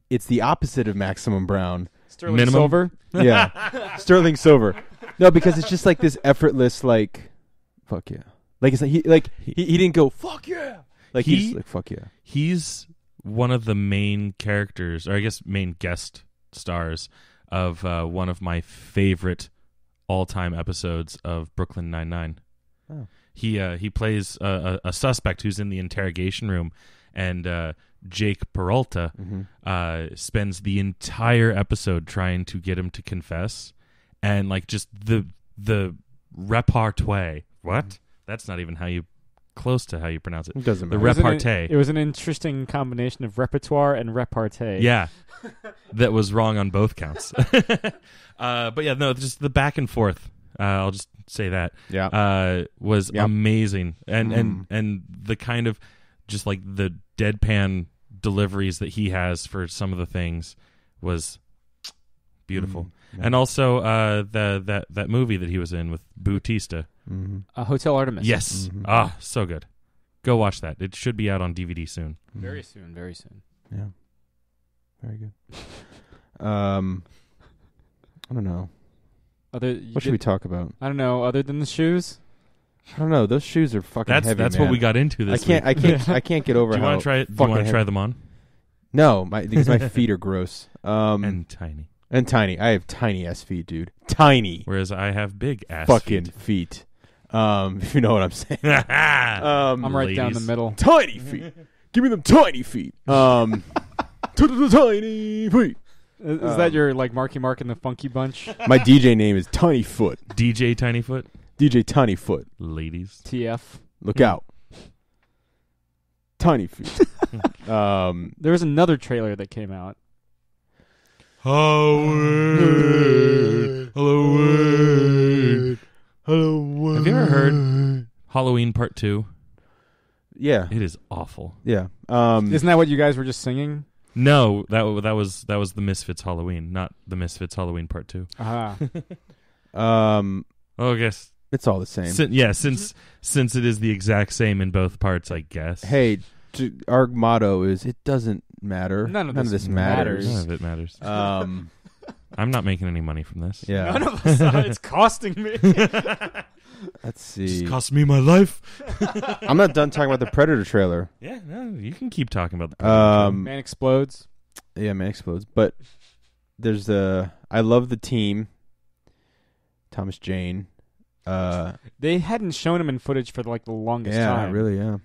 it's the opposite of Maximum Brown. Sterling Minimum. Silver. Yeah, Sterling Silver. No, because it's just like this effortless, like, fuck yeah. Like it's like he didn't go fuck yeah. Like he's like fuck yeah. He's one of the main characters, or I guess main guest stars of one of my favorite all-time episodes of Brooklyn Nine-Nine. Oh. He plays a suspect who's in the interrogation room, and Jake Peralta spends the entire episode trying to get him to confess, and like just the repartee. What? That's not even close to how you pronounce it. It doesn't matter. The repartee. It was an interesting combination of repertoire and repartee. Yeah, that was wrong on both counts. But yeah, no, just the back and forth. I'll just say that. Yeah, was amazing, and the kind of just like the deadpan deliveries that he has for some of the things was beautiful. And also that movie that he was in with Bautista. Hotel Artemis. Yes. So good. Go watch that. It should be out on DVD soon. Very soon. Very soon. Yeah. Very good. I don't know. What should we talk about? I don't know. Other than the shoes? I don't know. Those shoes are fucking heavy. That's man. what we got into this week. I can't get over. Do you want to try them on? No, because my feet are gross. And tiny. And tiny. I have tiny ass feet, dude. Tiny. Whereas I have big ass fucking feet. If you know what I'm saying. I'm right down the middle. Tiny feet. Give me them tiny feet. Tiny feet. Is that your like Marky Mark and the Funky Bunch? My DJ name is Tiny Foot. DJ Tiny Foot. DJ Tiny Foot. Ladies. TF. Look out. Tiny feet. There was another trailer that came out. Howard. Hello. Hello. Have you ever heard Halloween Part 2? Yeah. It is awful. Yeah. Isn't that what you guys were just singing? No, that was the Misfits Halloween, not the Misfits Halloween Part 2. I guess it's all the same. Since it is the exact same in both parts, I guess. Hey, our motto is it doesn't matter. None of this matters. None of it matters. I'm not making any money from this. Yeah. None of us are. It's costing me. Let's see. Just cost me my life. I'm not done talking about the Predator trailer. Yeah, no, you can keep talking about the Predator. Man Explodes. Yeah, Man Explodes. But there's I love the team. Thomas Jane. They hadn't shown him in footage for like the longest time. Yeah, really, yeah.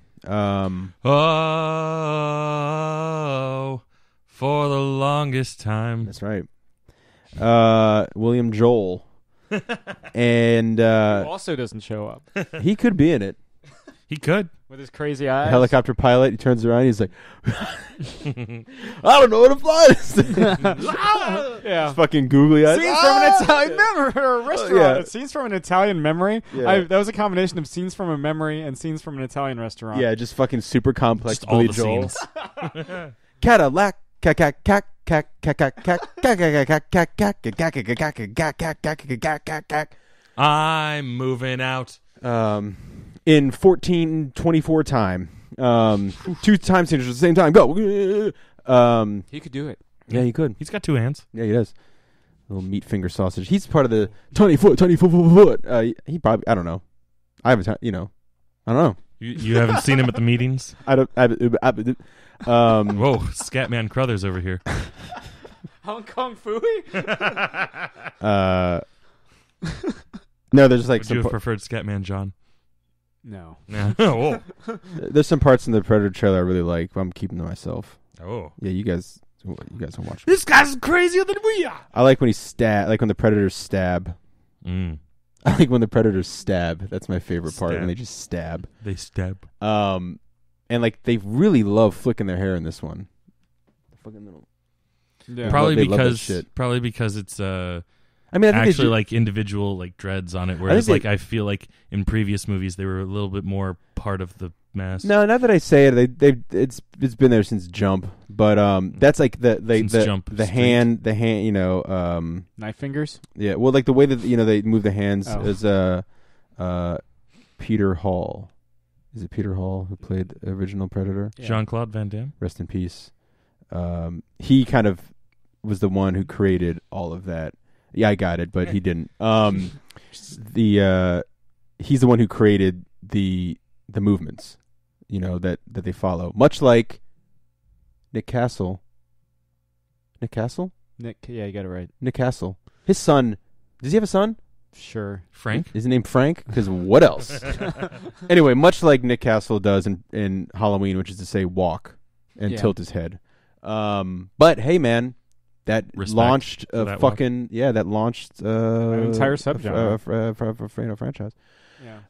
For the longest time. That's right. William Joel. And Who also doesn't show up. he could be in it. He could. With his crazy eyes. The helicopter pilot, he turns around, he's like, I don't know what a fly is. Yeah. Fucking googly eyes. Scenes from an Italian memory or a restaurant. Yeah. Scenes from an Italian memory. Yeah. That was a combination of scenes from a memory and scenes from an Italian restaurant. Yeah, just fucking super complex. Just all Billy the Joel. scenes. Cadillac. I'm moving out. In 1424 time. 2 time signatures at the same time. Go. He could do it. Yeah, he could. He's got 2 hands. Yeah, he does. Little meat finger sausage. He's part of the 20 foot. He probably, I don't know. I haven't, I don't know. You haven't seen him at the meetings? Whoa, Scatman Crothers over here. Hong Kong Phooey? No, there's like Would some. you have preferred Scatman John? No. Yeah. Oh. There's some parts in the Predator trailer I really like, but I'm keeping to myself. Oh. Yeah, you guys will watch. This guy's crazier than we are. I like when when the Predators stab. Mm. I like when the Predators stab. That's my favorite part, Stab. when they just stab. They stab. And like they really love flicking their hair in this one. Fucking little. Yeah. Probably they love that shit. because it's I mean, I think actually like individual like dreads on it, whereas think like I feel like in previous movies they were a little bit more part of the mask. No, not that I say it. It's been there since Jump, but that's like the hand, Knife fingers? yeah. Well, like the way that they move the hands is Peter Hall. Is it Peter Hall who played the original Predator? Yeah. Jean-Claude Van Damme. Rest in peace. He kind of was the one who created all of that. Yeah, I got it, but he didn't. He's the one who created the movements, that they follow. Much like Nick Castle. Nick Castle? Yeah, you got it right. Nick Castle. His son. Does he have a son? Sure. Frank? Is his name Frank? Because what else? Anyway, much like Nick Castle does in Halloween, which is to say walk and tilt his head. But hey, man. That Respect launched an an entire subgenre. Franchise. Yeah.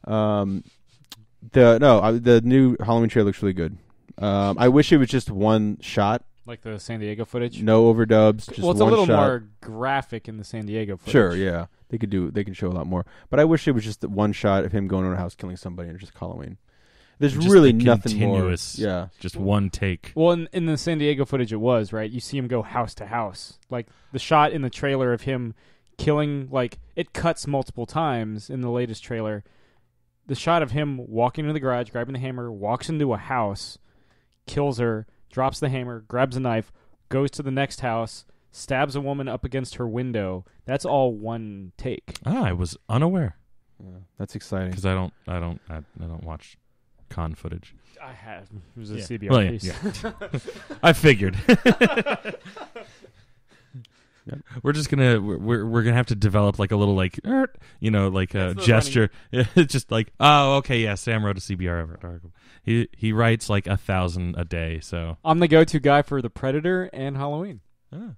The new Halloween trailer looks really good. I wish it was just one shot. Like the San Diego footage? No overdubs. Just well, it's a one little shot. more graphic in the San Diego footage. Sure, yeah. They can show a lot more. But I wish it was just one shot of him going to a house, killing somebody, and just Halloween. There's Just really the nothing continuous, more. Yeah. Just one take. Well, in the San Diego footage, it was, right? You see him go house to house. Like, the shot in the trailer of him killing, like, it cuts multiple times in the latest trailer. The shot of him walking into the garage, grabbing the hammer, walks into a house, kills her, drops the hammer, grabs a knife, goes to the next house, stabs a woman up against her window. That's all one take. I was unaware. Yeah, that's exciting. Because I don't watch con footage. I had. It was a CBR Well, piece. yeah. I figured. We're just gonna we're gonna have to develop like a little like like a gesture. It's just like, oh, okay, yeah. Sam wrote a CBR article. He writes like 1,000 a day. So I'm the go-to guy for the Predator and Halloween. Ah.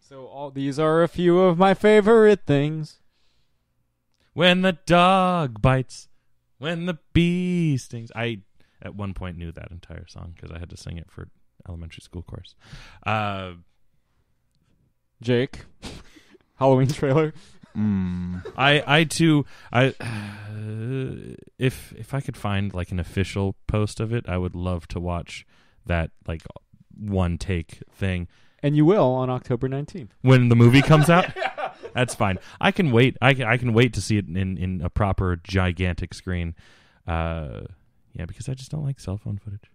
So all these are a few of my favorite things. When the dog bites, when the bee stings. I at one point knew that entire song because I had to sing it for elementary school course. Jake, Halloween trailer. I too if I could find like an official post of it, I would love to watch that like one take thing. And you will on October 19th. When the movie comes out? That's fine. I can wait. I can wait to see it in a proper gigantic screen. Yeah, because I just don't like cell phone footage.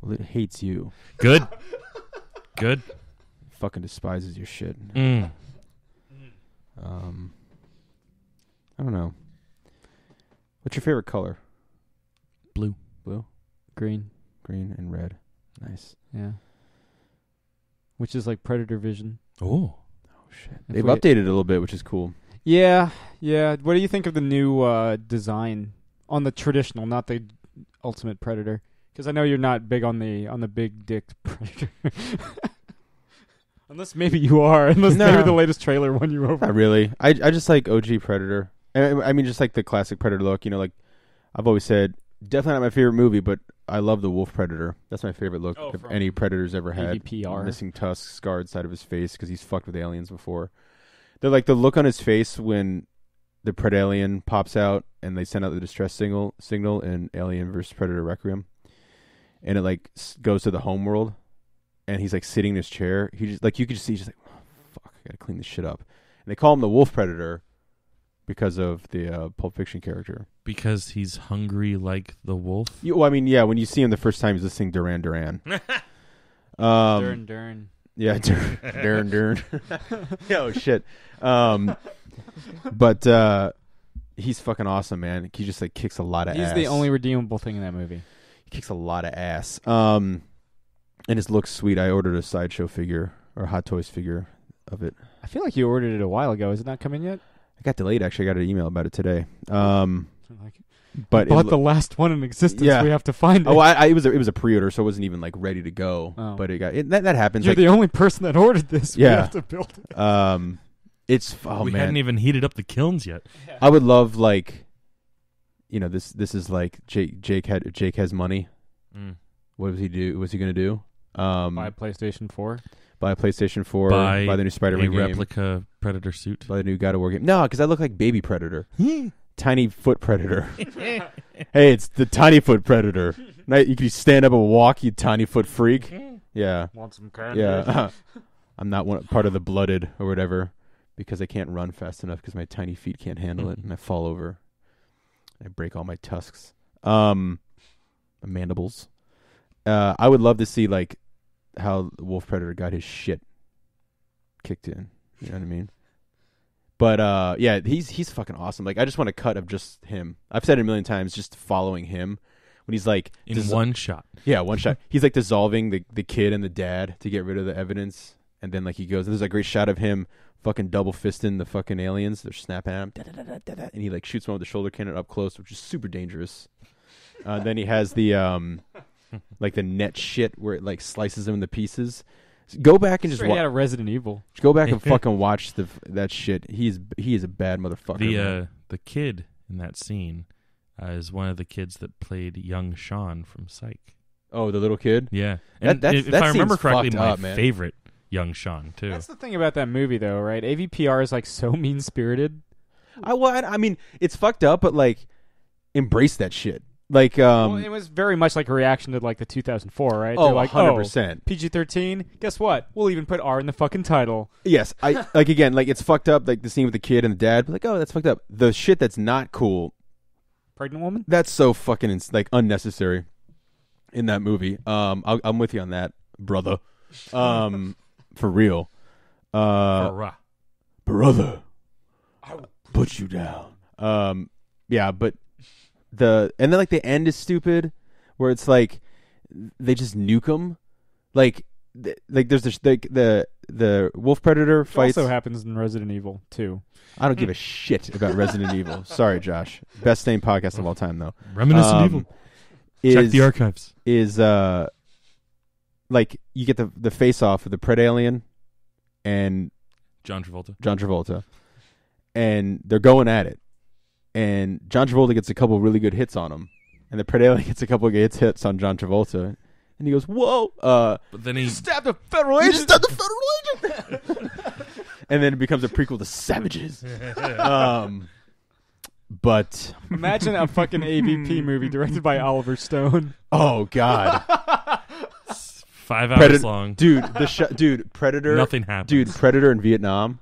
Well, it hates you. Good. Good. Fucking despises your shit. Mm. I don't know. What's your favorite color? Blue. Blue? Green. Green and red. Nice. Yeah. Which is like Predator vision. Oh. Shit. They've updated it a little bit, which is cool. Yeah. What do you think of the new design on the traditional, not the Ultimate Predator? Because I know you're not big on the big dick predator. Unless maybe you are. Unless maybe the latest trailer won you over. Not really. I just like OG Predator. I mean, just like the classic Predator look. You know, like I've always said, definitely not my favorite movie, but I love the Wolf Predator. That's my favorite look of any Predator's ever had. AVPR. Missing tusks, scarred side of his face because he's fucked with aliens before. They're like the look on his face when the Predalien pops out and they send out the distress signal in Alien vs. Predator Requiem. And it like goes to the home world, and he's like sitting in his chair. He just like you could just see, he's just like, oh, fuck, I gotta clean this shit up. And they call him the Wolf Predator because of the Pulp Fiction character. Because he's hungry like the wolf. Well, I mean, yeah. When you see him the first time, he's listening Duran Duran. Dern. Yeah, Duran. Oh shit. But he's fucking awesome, man. He just like kicks a lot of ass. He's the only redeemable thing in that movie. Kicks a lot of ass. And it looks sweet. I ordered a Sideshow figure or Hot Toys figure of it. I feel like you ordered it a while ago. Is it not coming yet? It got delayed. Actually, I got an email about it today. But bought the last one in existence. Yeah. We have to find it. Oh, it was a pre-order, so it wasn't even like ready to go. Oh. But that happens. You're like, the only person that ordered this. Yeah. We have to build it. We hadn't even heated up the kilns yet. Yeah. I would love like, you know, this is like Jake has money. What does he do? What's he gonna do? Buy a PlayStation 4. Buy a PlayStation 4. Buy the new Spider-Man game. Replica Predator suit. Buy the new God of War game. No, because I look like Baby Predator. Tiny foot Predator. Hey, it's the tiny foot Predator. You can stand up and walk, you tiny foot freak. Yeah. Want some candy? Yeah. I'm not part of the blooded or whatever because I can't run fast enough because my tiny feet can't handle it and I fall over. I break all my tusks. Mandibles. I would love to see like how Wolf Predator got his shit kicked in. You know what I mean? But yeah, he's fucking awesome. Like I just want a cut of just him. I've said it a million times, just following him when he's like in one shot. Yeah, one shot. He's like dissolving the kid and the dad to get rid of the evidence, and then like he goes. There's a great shot of him fucking double fisting the fucking aliens. They're snapping at him, and he like shoots one with the shoulder cannon up close, which is super dangerous. Then he has the like the net shit where it like slices him into pieces. Go back and just watch. Out of Resident Evil. Go back and fucking watch that shit. He is a bad motherfucker. The kid in that scene is one of the kids that played young Sean from Psych. Oh, the little kid. Yeah, and if I remember correctly, my favorite young Sean too. That's the thing about that movie, though, right? AVPR is like so mean spirited. I mean, it's fucked up, but like, embrace that shit. Like, well, it was very much like a reaction to like the 2004, right? Oh, like, 100%. PG-13. Guess what? We'll even put R in the fucking title. Yes, I like again, like it's fucked up. Like the scene with the kid and the dad. Like, oh, that's fucked up. The shit that's not cool. Pregnant woman. That's so fucking like unnecessary in that movie. I'm with you on that, brother. For real. Brother, I will put you down. Yeah, but. And then like the end is stupid, where it's like they just nuke them, like there's this, like the Wolf Predator fights. It also happens in Resident Evil 2. I don't give a shit about Resident Evil. Sorry, Josh. Best name podcast of all time, though. Reminiscent Evil. Check the archives. Is like you get the face off of the Predalien and John Travolta. And they're going at it. And John Travolta gets a couple really good hits on him, and the Predalien gets a couple of hits on John Travolta, and he goes, "Whoa!" But then he stabbed a federal agent. Stabbed a federal agent. And then it becomes a prequel to Savages. But imagine a fucking AVP movie directed by Oliver Stone. Oh God. 5 hours long, dude. Dude, Predator. Nothing happens. Dude, Predator in Vietnam.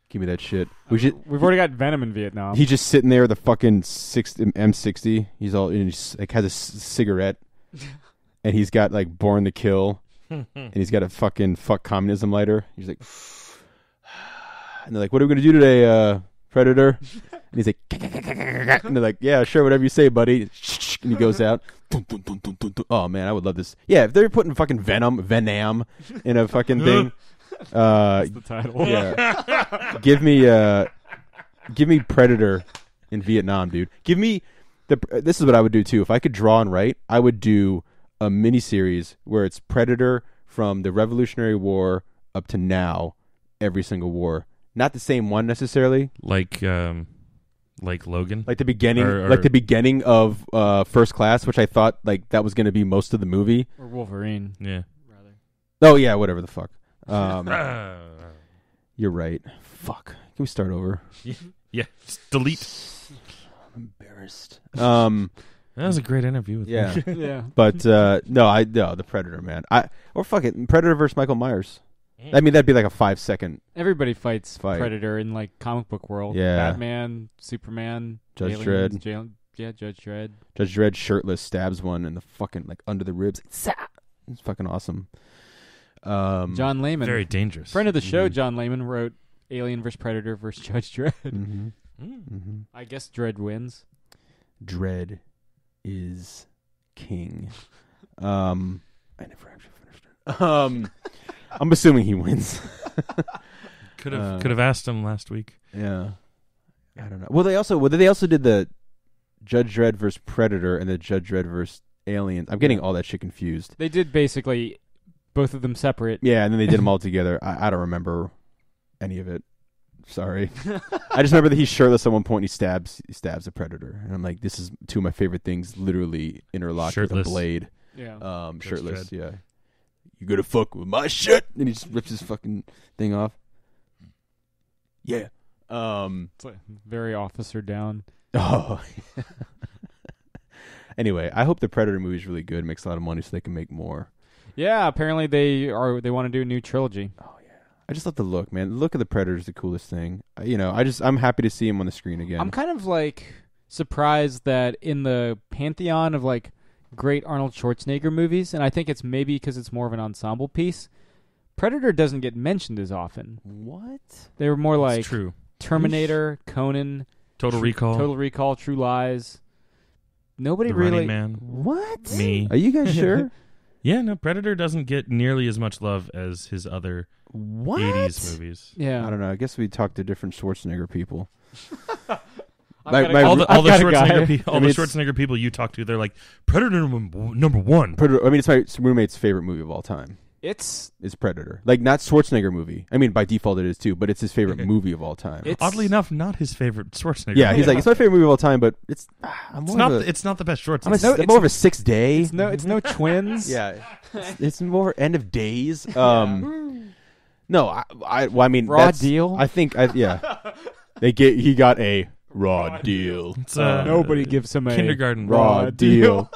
Give me that shit. We've already got Venom in Vietnam. He's just sitting there with a fucking M60. He's all like has a cigarette, and he's got like Born to Kill, and he's got a fucking fuck communism lighter. He's like, and they're like, "What are we gonna do today, Predator?" And he's like, and they're like, "Yeah, sure, whatever you say, buddy." And he goes out. Oh man, I would love this. Yeah, if they're putting fucking Venom in a fucking thing. That's the title. Yeah. Give me Predator in Vietnam, dude. Give me this is what I would do too. If I could draw and write, I would do a miniseries where it's Predator from the Revolutionary War up to now, every single war. Not the same one necessarily. Like Logan, Like the beginning, Or- like the beginning of First Class, which I thought like that was going to be most of the movie. Or Wolverine. yeah. Rather. Oh yeah, whatever the fuck. You're right. Fuck. Can we start over? Yeah, just delete. I'm embarrassed. That was a great interview with Yeah. me. Yeah. But no, the Predator, man. Or fuck it, Predator versus Michael Myers. I mean, that'd be like a 5-second. Everybody fights Fight. Predator in like comic book world. Yeah. Batman, Superman, Judge aliens, Dredd. Judge Dredd. Judge Dredd shirtless stabs one in the fucking like under the ribs. It's fucking awesome. John Layman, Very dangerous. friend of the show. John Layman wrote Alien vs Predator vs Judge Dredd. Mm-hmm. Mm. Mm-hmm. I guess Dredd wins. Dredd is king. I never actually finished it. I'm assuming he wins. Could have asked him last week. Yeah. I don't know. Well, they also did the Judge Dredd versus Predator and the Judge Dredd versus Aliens. I'm getting all that shit confused. They did basically both of them separate. Yeah, and then they did them all together. I don't remember any of it. Sorry. I just remember that he's shirtless at one point and he stabs a Predator. And I'm like, this is two of my favorite things literally interlocked with Shirtless. a blade. Yeah. Shirtless, Dredd. yeah. You gonna fuck with my shit? And he just rips his fucking thing off. Yeah. It's like very Officer Down. Oh. Anyway, I hope the Predator movie is really good. Makes a lot of money so they can make more. Yeah, apparently they want to do a new trilogy. Oh yeah. I just love the look, man. The look of the Predator is the coolest thing. I'm happy to see him on the screen again. I'm kind of like surprised that in the pantheon of like great Arnold Schwarzenegger movies, and I think it's maybe because it's more of an ensemble piece, Predator doesn't get mentioned as often. What? They were more like It's true. Terminator, Conan, Total Recall, True Lies. Nobody The really. Running Man. What? Me. Are you guys sure? Yeah, no, Predator doesn't get nearly as much love as his other What? 80s movies. Yeah, I don't know. I guess we talked to different Schwarzenegger people. I've got my- a- All the I've got a Schwarzenegger, guy. all the Schwarzenegger people you talk to, they're like, Predator number one. Predator. I mean, it's my roommate's favorite movie of all time. It's Is Predator. Like, not Schwarzenegger movie. I mean, by default it is too, but it's his favorite movie of all time. It's- Oddly enough, not his favorite Schwarzenegger. Yeah, he's movie. like, it's my favorite movie of all time, but it's it's not the best Schwarzenegger. I'm more of a 6 day. it's no twins. Yeah, it's more End of Days. No, I mean, Raw that's- deal? I think, yeah, he got a raw deal. It's, Nobody gives him a kindergarten Raw deal.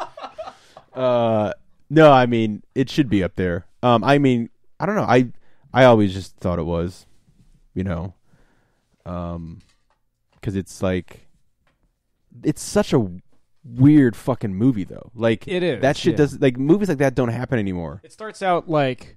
No, I mean, it should be up there. I mean, I don't know. I always just thought it was, because it's like, it's such a weird fucking movie though. Like It is, that shit yeah. does like movies like that don't happen anymore. It starts out like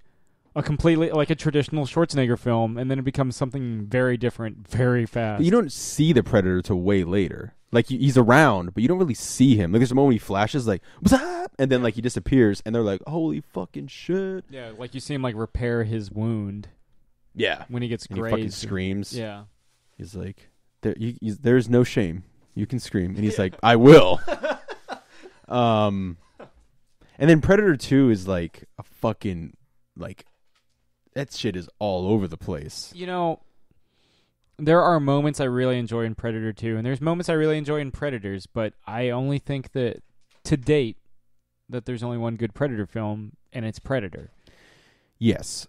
a completely like a traditional Schwarzenegger film, and then it becomes something very different very fast. But you don't see the Predator till way later. Like he's around, but you don't really see him. Like there's a moment he flashes, like what's up, and then like he disappears, and they're like, "Holy fucking shit!" Yeah, like you see him like repair his wound Yeah, when he gets and he grazed. fucking screams. Yeah. He's like, "There's no shame. You can scream," and he's like, "I will." And then Predator 2 is like a fucking like that shit is all over the place. You know, there are moments I really enjoy in Predator 2, and there's moments I really enjoy in Predators, but I only think that, to date, that there's only one good Predator film, and it's Predator. Yes.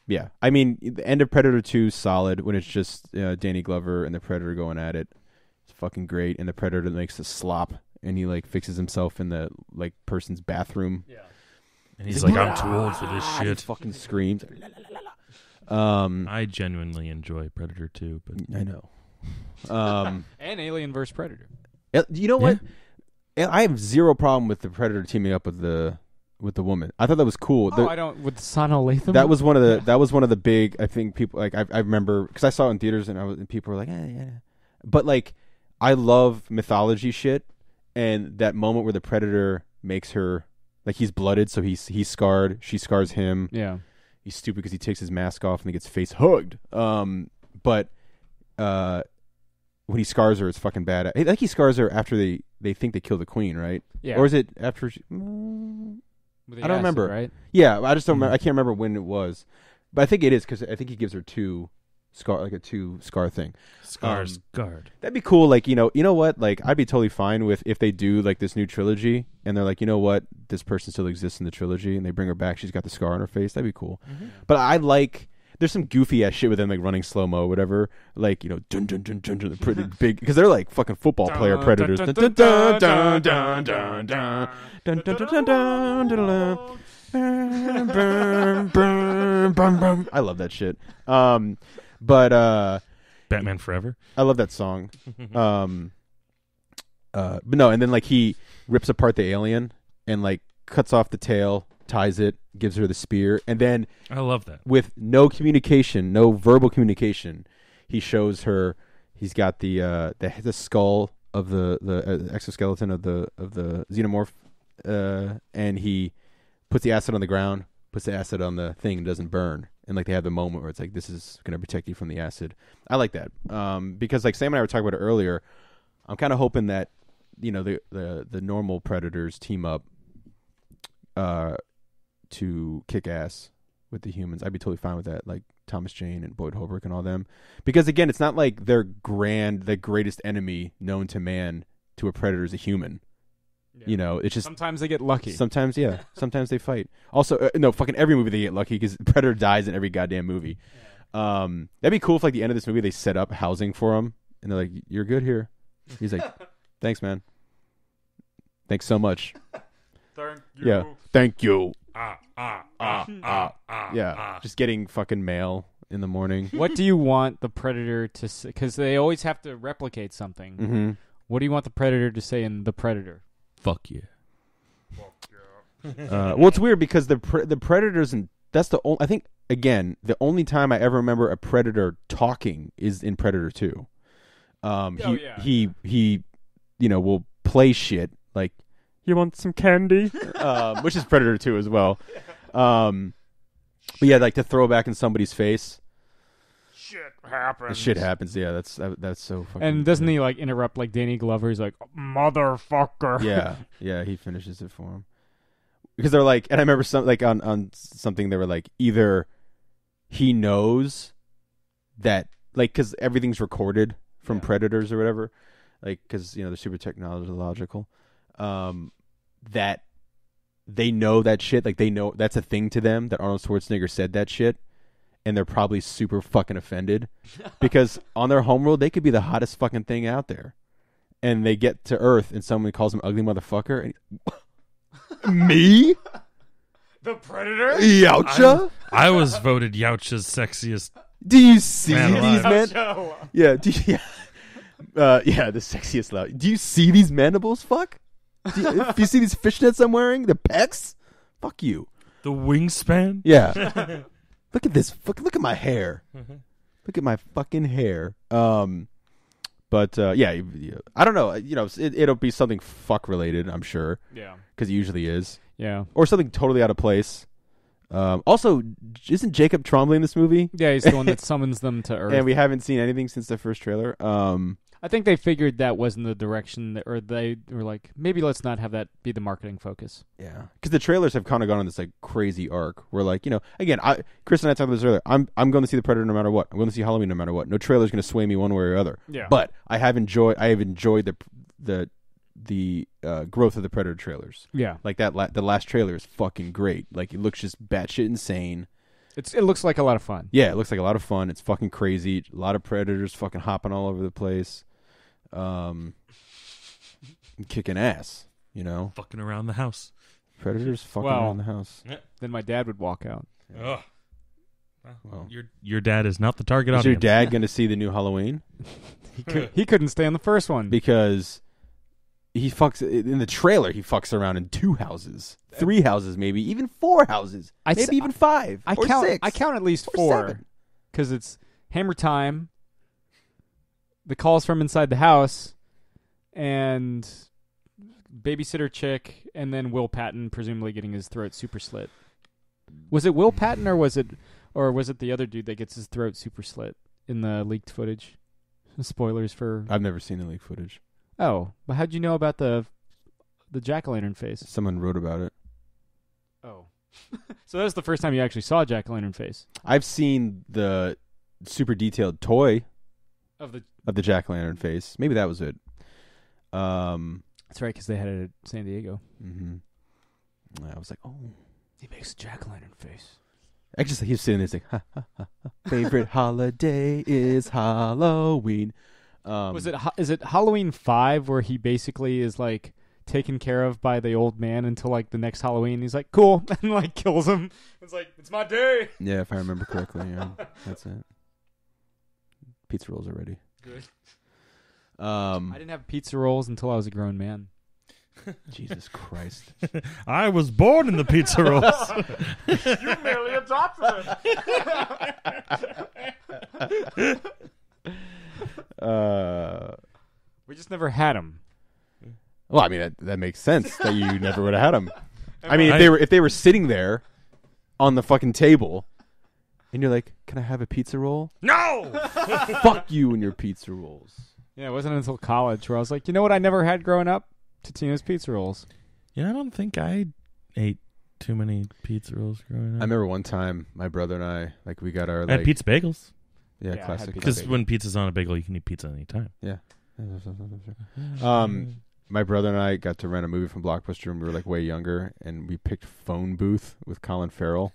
Yeah. I mean, the end of Predator 2 is solid when it's just Danny Glover and the Predator going at it. It's fucking great, and the Predator makes the slop, and he like fixes himself in the like person's bathroom. Yeah. And he's like, I'm too old for this He shit. fucking screams. I genuinely enjoy Predator 2, but I know. And Alien vs. Predator. You know what? I have zero problem with the Predator teaming up with the woman. I thought that was cool. I don't with Sana Latham. That was one of the big. I think people like I remember because I saw it in theaters and people were like, yeah. But like, I love mythology shit, and that moment where the Predator makes her like he's blooded, so he's scarred. She scars him. Yeah. He's stupid because he takes his mask off and he gets face hugged. But when he scars her, it's fucking bad. I think he scars her after they think they kill the queen, right? Yeah. Or is it after? I don't remember. Right? Yeah, I just don't remember. I can't remember when it was, but I think it is because I think he gives her two scar thing. Scars guard. That'd be cool. Like, you know what? Like, I'd be totally fine with if they do like this new trilogy and they're like, you know what? This person still exists in the trilogy and they bring her back. She's got the scar on her face. That'd be cool. Mm-hmm. But I like, there's some goofy ass shit with them like running slow mo, whatever. Like, dun dun dun dun dun, pretty big because they're like fucking football player predators. Dun dun dun dun dun dun dun dun dun dun dun. I love that shit. But Batman Forever. I love that song. But no, and then like he rips apart the alien and like cuts off the tail, ties it, gives her the spear, and then I love that. With no communication, no verbal communication, he shows her. He's got the skull of the exoskeleton of the xenomorph, and he puts the acid on the ground, puts the acid on the thing, and doesn't burn. And like they have the moment where it's like, this is going to protect you from the acid. I like that because like Sam and I were talking about it earlier. I'm kind of hoping that the normal predators team up to kick ass with the humans. I'd be totally fine with that. Like Thomas Jane and Boyd Holbrook and all them, because again, it's not like the greatest enemy known to man to a predator is a human. Yeah. It's just sometimes they get lucky. Sometimes, yeah. Sometimes they fight. Also, no, fucking every movie they get lucky because Predator dies in every goddamn movie. Yeah. That'd be cool if, like, the end of this movie they set up housing for him and they're like, "You're good here." He's like, "Thanks, man. Thanks so much." Thank you. Yeah. Thank you. Yeah. Just getting fucking mail in the morning. What do you want the Predator to say? Because they always have to replicate something. Mm-hmm. What do you want the Predator to say in The Predator? Fuck yeah. Well, it's weird because the predators, and that's the only. I think again, the only time I ever remember a predator talking is in Predator 2. He will play shit like, "You want some candy?" Which is Predator 2 as well. But yeah, like to throw back in somebody's face. Shit happens. Yeah, that's so fucking. And doesn't he like interrupt like Danny Glover? He's like, "Motherfucker." Yeah, he finishes it for him. Because they're like, and I remember some like on something they were like, either he knows that like because everything's recorded from predators or whatever, like because they're super technological, that they know that shit, like they know that's a thing to them that Arnold Schwarzenegger said that shit. And they're probably super fucking offended because on their homeworld, they could be the hottest fucking thing out there. And they get to Earth and someone calls them ugly motherfucker. And me? The Predator? Yautja? I was voted Yautja's sexiest. Do you see man these men? Yeah, the sexiest loud. Do you see these mandibles? Fuck. If you see these fishnets I'm wearing, the pecs? Fuck you. The wingspan? Yeah. Look at this. Look at my hair. Mm-hmm. Look at my fucking hair. But yeah, I don't know. It'll be something fuck related, I'm sure. Yeah. Because it usually is. Yeah. Or something totally out of place. Also, isn't Jacob Tremblay in this movie? Yeah, he's the one that summons them to Earth. And we haven't seen anything since the first trailer. I think they figured that wasn't the direction, or they were like, maybe let's not have that be the marketing focus. Yeah, because the trailers have kind of gone on this like crazy arc where like again, Chris and I talked about this earlier. I'm going to see the Predator no matter what. I'm going to see Halloween no matter what. No trailer is going to sway me one way or other. Yeah, but I have enjoyed the growth of the Predator trailers. Yeah, like the last trailer is fucking great. Like it looks just batshit insane. It looks like a lot of fun. Yeah, it looks like a lot of fun. It's fucking crazy. A lot of predators fucking hopping all over the place. Kicking ass, fucking around the house. Predators fucking around the house. Then my dad would walk out. Ugh. Well, your dad is not the target audience. Is your dad going to see the new Halloween? He couldn't stand the first one because he fucks in the trailer. He fucks around in 2 houses, 3 houses, maybe even 4 houses, maybe even 5 or 6. I count at least 4 because it's Hammer Time, the calls from inside the house, and babysitter chick, and then Will Patton presumably getting his throat super slit. Was it Will Patton or was it the other dude that gets his throat super slit in the leaked footage? Spoilers for... I've never seen the leak footage. Oh, but how'd you know about the jack-o'-lantern face? Someone wrote about it. Oh. So that was the first time you actually saw jack-o'-lantern face? I've seen the super detailed toy Of the... of the jack-o'-lantern face. Maybe that was it. That's right, because they had it at San Diego. Mm-hmm. I was like, oh. He makes a jack-o'-lantern face. Actually, he was sitting there saying, ha, ha, ha, ha. Favorite holiday is Halloween. Is it Halloween 5 where he basically is like taken care of by the old man until like the next Halloween? He's like, cool, and like kills him. It's like, it's my day. Yeah, if I remember correctly. Yeah, that's it. Pizza rolls are ready. Good. I I didn't have pizza rolls until I was a grown man. Jesus Christ. I was born in the pizza rolls. You merely adopted it. We just never had them. Well, I mean that makes sense that you never would have had them. I mean, if they were sitting there on the fucking table, and you're like, "Can I have a pizza roll?" No. Fuck you and your pizza rolls. Yeah, it wasn't until college where I was like, you know what I never had growing up? Totino's pizza rolls. Yeah, I don't think I ate too many pizza rolls growing up. I remember one time my brother and I, like, we got our I had pizza bagels. Yeah, Yeah, I had classic. pizza Because bagel. when pizza's on a bagel, you can eat pizza anytime. Yeah. My brother and I got to rent a movie from Blockbuster when we were like way younger, and we picked Phone Booth with Colin Farrell.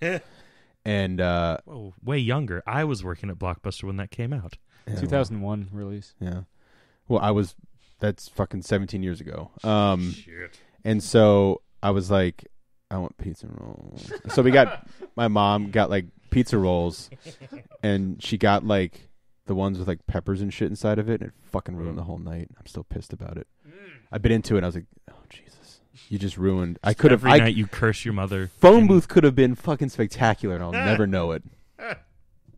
And Whoa, way younger. I was working at Blockbuster when that came out. yeah, 2001 release. Yeah. Well, that's fucking 17 years ago. Shit. And so I was like, I want pizza rolls. So my mom got like pizza rolls, and she got like the ones with like peppers and shit inside of it, and it fucking ruined the whole night. I'm still pissed about it. I bit into it, and I was like, oh, Jesus. You just ruined. I could have. Every night you curse your mother. Phone Booth could have been fucking spectacular, and I'll never know it.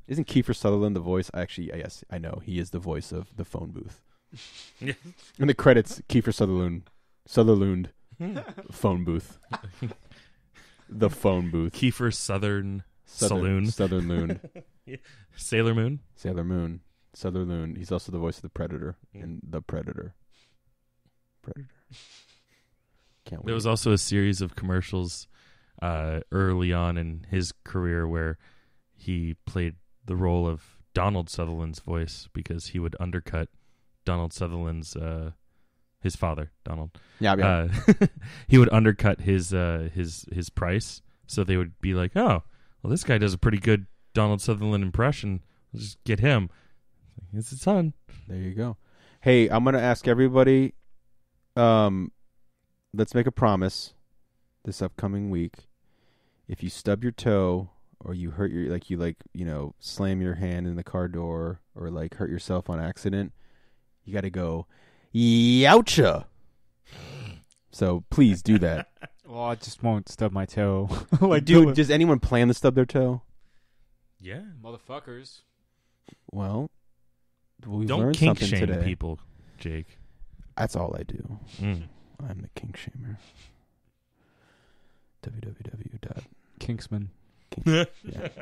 Isn't Kiefer Sutherland the voice? Actually, yes, I know. He is the voice of the Phone Booth. Yeah. In the credits, Kiefer Sutherland, Phone Booth. The Phone Booth. Kiefer Saloon. Southern Loon. Sailor Moon. Sailor Moon. Southern Loon. He's also the voice of the Predator in The Predator. Can't wait. There was also a series of commercials early on in his career where he played the role of Donald Sutherland's voice because he would undercut Donald Sutherland's his father, Donald. Yeah. He would undercut his price, so they would be like, "Oh, well, this guy does a pretty good Donald Sutherland impression. Let's just get him." It's his son. There you go. Hey, I'm gonna ask everybody. Let's make a promise this upcoming week. If you stub your toe or you hurt your slam your hand in the car door or like hurt yourself on accident, you got to go, "Youcha." So please do that. Well, I just won't stub my toe. Dude, does anyone plan to stub their toe? Yeah. Motherfuckers. Well, we've Don't learned kink something shame today. people, Jake. That's all I do. Mm. I'm the kink shamer. www. Kinksman. Yeah,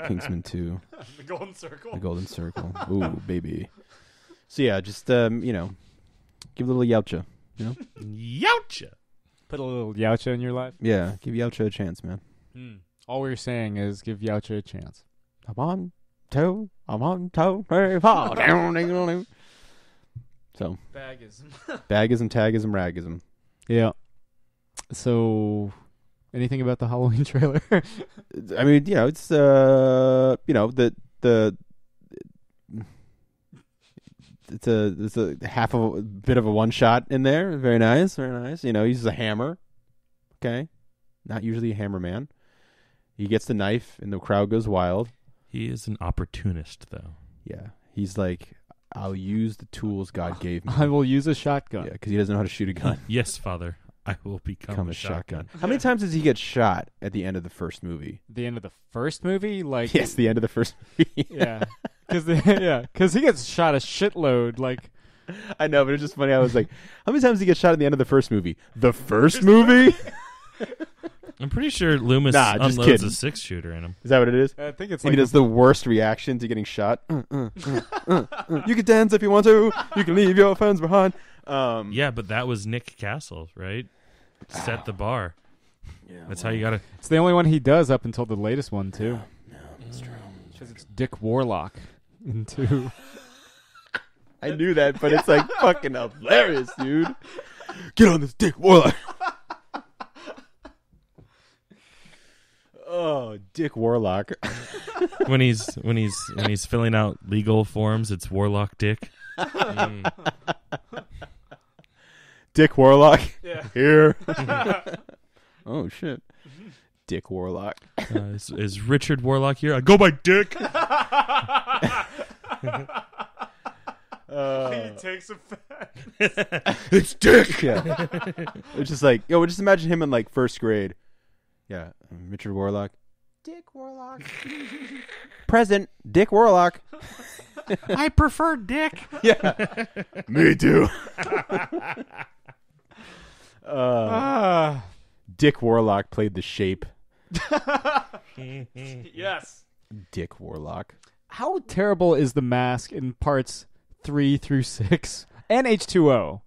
Kingsman 2. The Golden Circle. The Golden Circle. Ooh, baby. So yeah, just give a little youcha, Youcha. Put a little Yautja in your life. Yeah, give youcha a chance, man. All we're saying is give Yautja a chance. I'm on toe, very far down. So Bagism. bagism, tagism, ragism. Yeah. So, anything about the Halloween trailer? I mean, it's it's a half of a bit of a one shot in there. Very nice, very nice. He uses a hammer. Okay, not usually a hammer man. He gets the knife, and the crowd goes wild. He is an opportunist, though. Yeah, he's like, I'll use the tools God gave me. I will use a shotgun. Yeah, because he doesn't know how to shoot a gun. Yes, Father, I will become a shotgun. How many times does he get shot at the end of the first movie? The end of the first movie? Like, Yes, the end of the first movie. yeah. Because he gets shot a shitload. Like, I know, but it's just funny. I was like, how many times did he get shot at the end of the first movie? The first movie? I'm pretty sure Loomis Nah, just unloads kidding. a 6-shooter in him. Is that what it is? I think it's And like he does the worst reaction to getting shot. You can dance if you want to. You can leave your friends behind. Yeah, but that was Nick Castle, right? Set the bar. Yeah, That's how you gotta. it's the only one he does up until the latest one too. No, that's true. Because it's Dick Warlock in 2. I knew that, but it's like fucking hilarious, dude. Get on this Dick Warlock. Oh, Dick Warlock. when he's filling out legal forms, it's Warlock Dick. Dick Warlock. Yeah. Here. Oh shit. Dick Warlock. Is Richard Warlock here? I go by Dick. He takes a It's Dick. Yeah. It's just like, yo, just imagine him in like first grade. Yeah, Richard Warlock. Dick Warlock. Present. Dick Warlock. I prefer Dick. Yeah. Me too. Dick Warlock played the Shape. Yes. Dick Warlock. How terrible is the mask in parts 3 through 6 and H2O?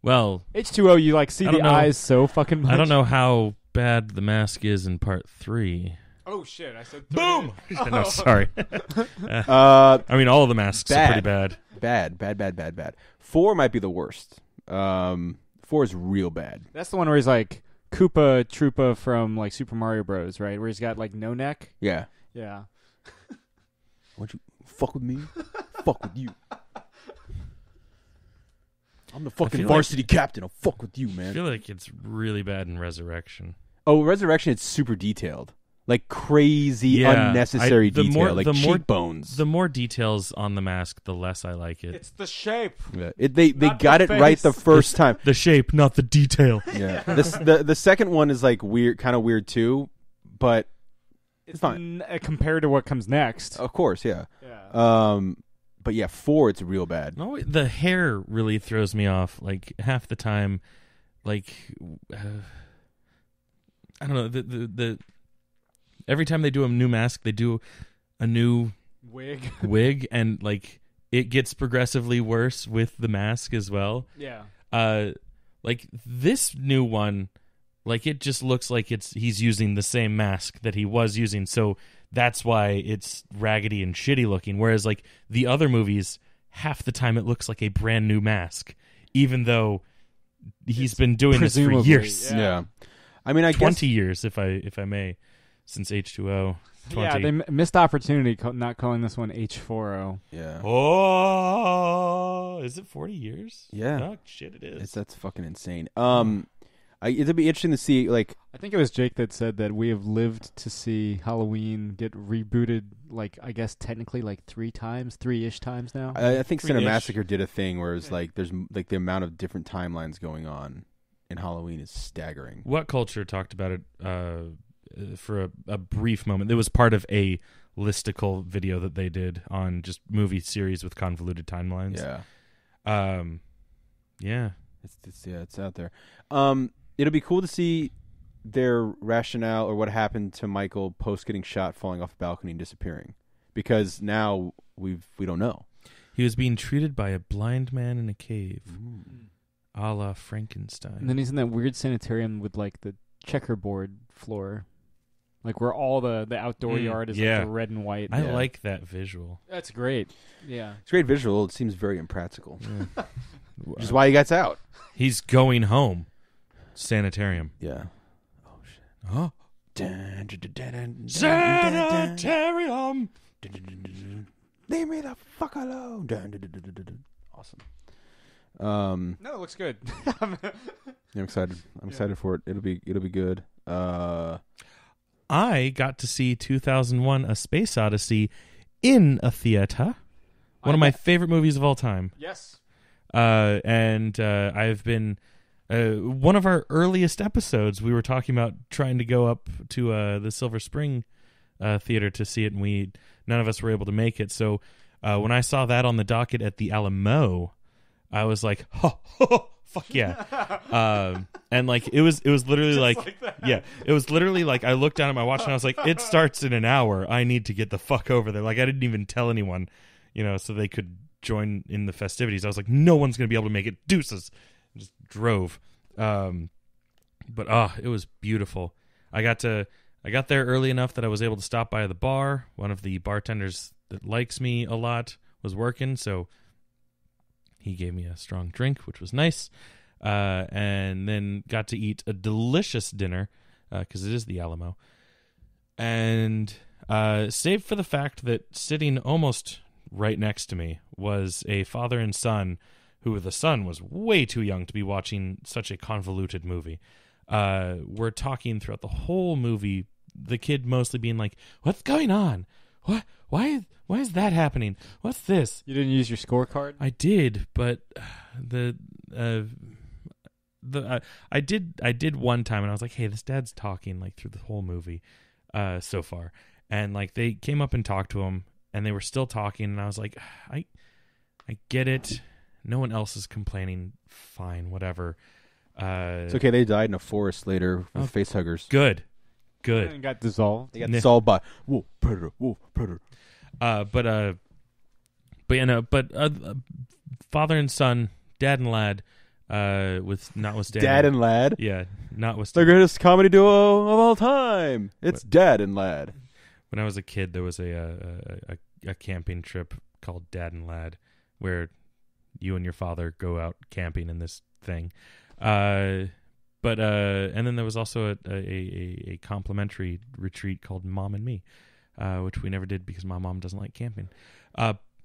Well, H2O, you like see I the don't know. eyes so fucking much. I don't know how bad the mask is in part 3. Oh shit! I said Boom. No, sorry. Uh, I mean, all of the masks are pretty bad. Bad. 4 might be the worst. 4 is real bad. That's the one where he's like Koopa Troopa from like Super Mario Bros. Right, where he's got like no neck. Yeah. Yeah. Why'd you fuck with me? Fuck with you. I'm the fucking feel varsity captain. I'll fuck with you, I man. feel like it's really bad in Resurrection. Oh, Resurrection, it's super detailed. Like crazy, Yeah, unnecessary the detail. more- like the more- cheekbones. The more details on the mask, the less I like it. It's the shape. Yeah. They Not got the it right face. the first time. The shape, not the detail. Yeah. The second one is like weird, kind of weird too, but it's fine. Compared to what comes next. Of course, yeah. Yeah. But yeah, 4 it's real bad. No, the hair really throws me off. Like half the time, like I don't know. The every time they do a new mask, they do a new wig, and like it gets progressively worse with the mask as well. Yeah. Like this new one, like it just looks like he's using the same mask that he was using, so that's why it's raggedy and shitty looking. Whereas like the other movies, half the time it looks like a brand new mask, even though he's been doing this for years. Yeah. I mean, I 20 guess years, if I may, since H2O. 20. Yeah, they missed opportunity not calling this one H4O. yeah. Oh, is it 40 years? Yeah. Oh, shit, it is. That's fucking insane. It'd be interesting to see, like, I think it was Jake that said that we have lived to see Halloween get rebooted, like, I guess technically like 3-ish times now. I think 3-ish. Cinemassacre did a thing where it's like there's like the amount of different timelines going on in Halloween is staggering. What Culture talked about it for a brief moment. It was part of a listicle video that they did on just movie series with convoluted timelines. Yeah. Yeah. It's out there. It'll be cool to see their rationale or what happened to Michael post getting shot, falling off a balcony and disappearing, because now we don't know. He was being treated by a blind man in a cave, a la Frankenstein. And then he's in that weird sanitarium with like the checkerboard floor, like where all the outdoor yard is like the red and white. I like that visual. That's great. Yeah. It's a great visual. It seems very impractical, Yeah. which is why he gets out. He's going home. Sanitarium. Yeah. Oh shit. Huh? Sanitarium. Leave me the fuck alone. Awesome. No, it looks good. I'm excited. I'm excited for it. It'll be good. I got to see 2001: A Space Odyssey in a theater. One of my favorite movies of all time. Yes. And I've been one of our earliest episodes. We were talking about trying to go up to the Silver Spring theater to see it, and none of us were able to make it. So when I saw that on the docket at the Alamo, I was like, fuck yeah. And like it was literally like yeah, it was literally like I looked down at my watch and I was like, it starts in an hour. I need to get the fuck over there. Like I didn't even tell anyone, so they could join in the festivities. I was like, no one's gonna be able to make it. Deuces. Just drove. But it was beautiful. I got there early enough that I was able to stop by the bar. One of the bartenders that likes me a lot was working, so he gave me a strong drink, which was nice. And then got to eat a delicious dinner, because it is the Alamo. And save for the fact that sitting almost right next to me was a father and son, who the son was way too young to be watching such a convoluted movie. We're talking throughout the whole movie, the kid mostly being like, what's going on? What? Why is that happening? What's this? You didn't use your scorecard? I did, but I did one time, and I was like, hey, this dad's talking like through the whole movie so far. And like they came up and talked to him, and they were still talking, and I was like, I get it. No one else is complaining. Fine, whatever. It's okay. They died in a forest later with face huggers. Good. And got dissolved. They got dissolved by wolf predator. But father and son, dad and lad, with notwithstanding Dad and lad. Yeah, The notwithstanding. greatest comedy duo of all time. It's Dad and Lad. When I was a kid, there was a camping trip called Dad and Lad, where you and your father go out camping in this thing. And then there was also a complimentary retreat called Mom and Me, which we never did because my mom doesn't like camping.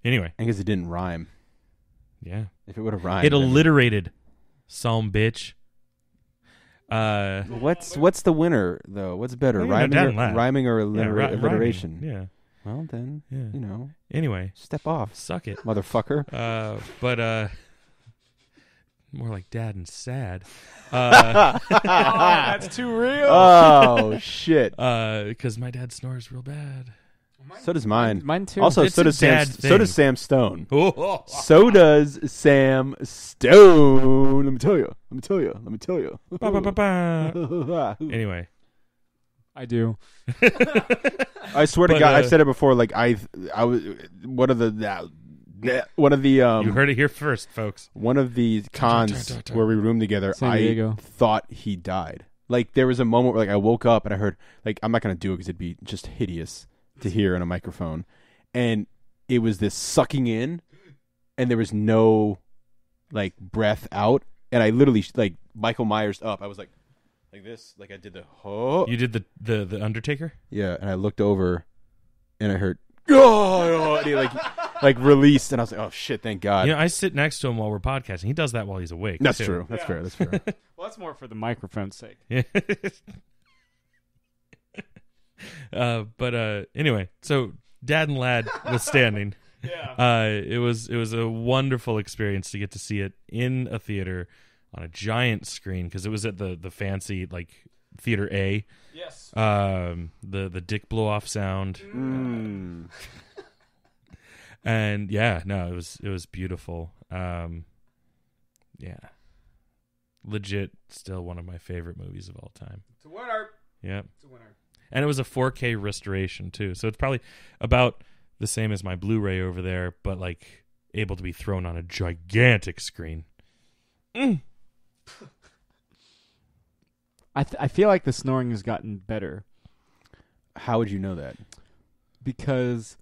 Anyway. I guess it didn't rhyme. Yeah. If it would have rhymed. It alliterated. Some bitch. What's the winner, though? What's better, rhyming or alliteration? Rhyming. Yeah. Well, then, Anyway. step off. Suck it. Motherfucker. But more like dad and sad. That's too real. Oh, shit. Because my dad snores real bad. So does mine. Mine too. Also, It's so a does Sam. dad So thing. does Sam Stone. Oh. So does Sam Stone. Let me tell you. Ba-ba-ba-ba. Anyway. I do. I swear to But, God, I've said it before. Like I was one of the You heard it here first, folks. one of the cons where we roomed together. San I Diego. thought he died. Like there was a moment where like I woke up and I heard like I'm not gonna do it because it'd be just hideous to hear on a microphone, and it was this sucking in, and there was no like breath out, and I literally like Michael Myers up. I was like this, like I did the You did the Undertaker? yeah, and I looked over, and I heard and he like released, and I was like, oh shit, thank God. I sit next to him while we're podcasting. He does that while he's awake. That's too. true. That's fair. That's fair. Well, that's more for the microphone's sake. But anyway, so dad and lad was standing. Yeah. It was a wonderful experience to get to see it in a theater on a giant screen, because it was at the fancy like theater A. Yes. The dick blow off sound. And yeah, no, it was beautiful. Yeah. Legit still one of my favorite movies of all time. It's a winner. Yep. It's a winner. And it was a 4K restoration too. So it's probably about the same as my Blu-ray over there, but like able to be thrown on a gigantic screen. I feel like the snoring has gotten better How would you know that? because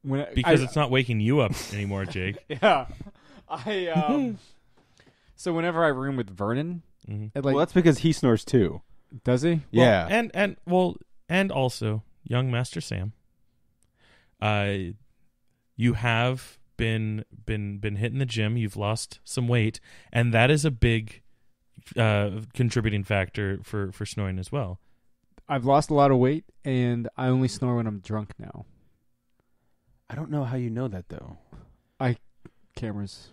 Because it's not waking you up anymore, Jake. yeah. So whenever I room with Vernon, Mhm. it, Well, that's because he snores too. does he? Yeah. And also, young Master Sam, you have been hitting the gym. You've lost some weight, and that is a big contributing factor for snoring as well. I've lost a lot of weight, and I only snore when I'm drunk now. I don't know how you know that though. Cameras.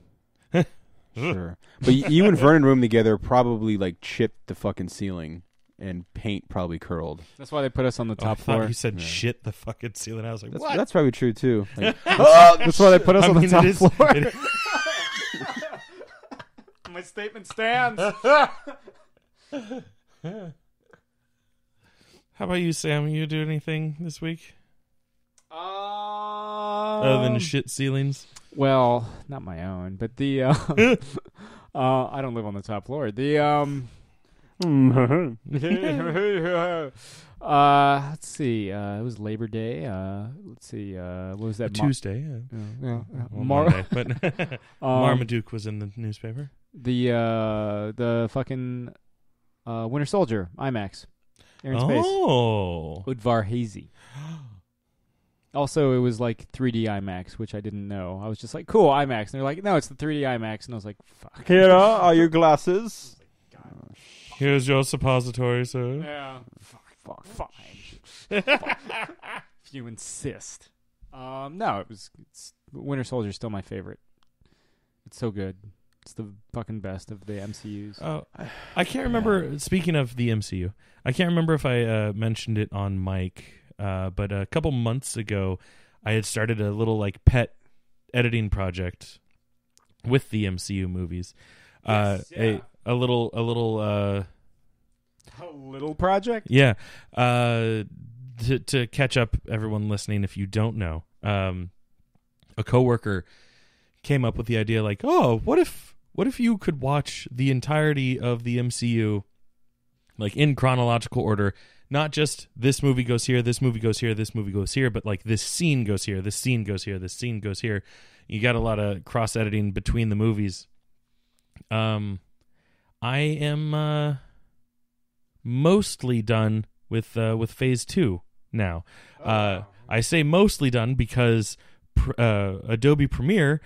Sure. But you and Vernon room together probably like chipped the fucking ceiling, and paint probably curled. That's why they put us on the Oh, I top thought floor. you said Yeah. shit the fucking ceiling. I was like, what? That's probably true too. Like, That's why they put us I on mean, the top it is- floor. it- My statement stands. How about you, Sam? You do anything this week other than shit ceilings? Well, not my own, but the I don't live on the top floor. The let's see. It was Labor Day. Let's see. What was that? Tuesday. Yeah. Well, Monday, but Marmaduke was in the newspaper. The fucking Winter Soldier IMAX. Air and Space. Oh. Udvar Hazy. Also, it was like 3D IMAX, which I didn't know. I was just like, cool, IMAX. And they're like, no, it's the 3D IMAX. And I was like, fuck. Here are your glasses. Here's your suppository, sir. Yeah. Fuck. Fine. If you insist. No, Winter Soldier is still my favorite. It's so good. It's the fucking best of the MCUs. Oh, I can't remember. Speaking of the MCU, I can't remember if I mentioned it on mic, but a couple months ago, I had started a little like pet editing project with the MCU movies. Yes, yeah. A little project. Yeah. To catch up, everyone listening, if you don't know, a coworker came up with the idea like, oh, what if you could watch the entirety of the MCU like in chronological order, not just this movie goes here, this movie goes here, this movie goes here, but like this scene goes here, this scene goes here, this scene goes here. You got a lot of cross editing between the movies. I am mostly done with phase 2 now. I say mostly done because Adobe Premiere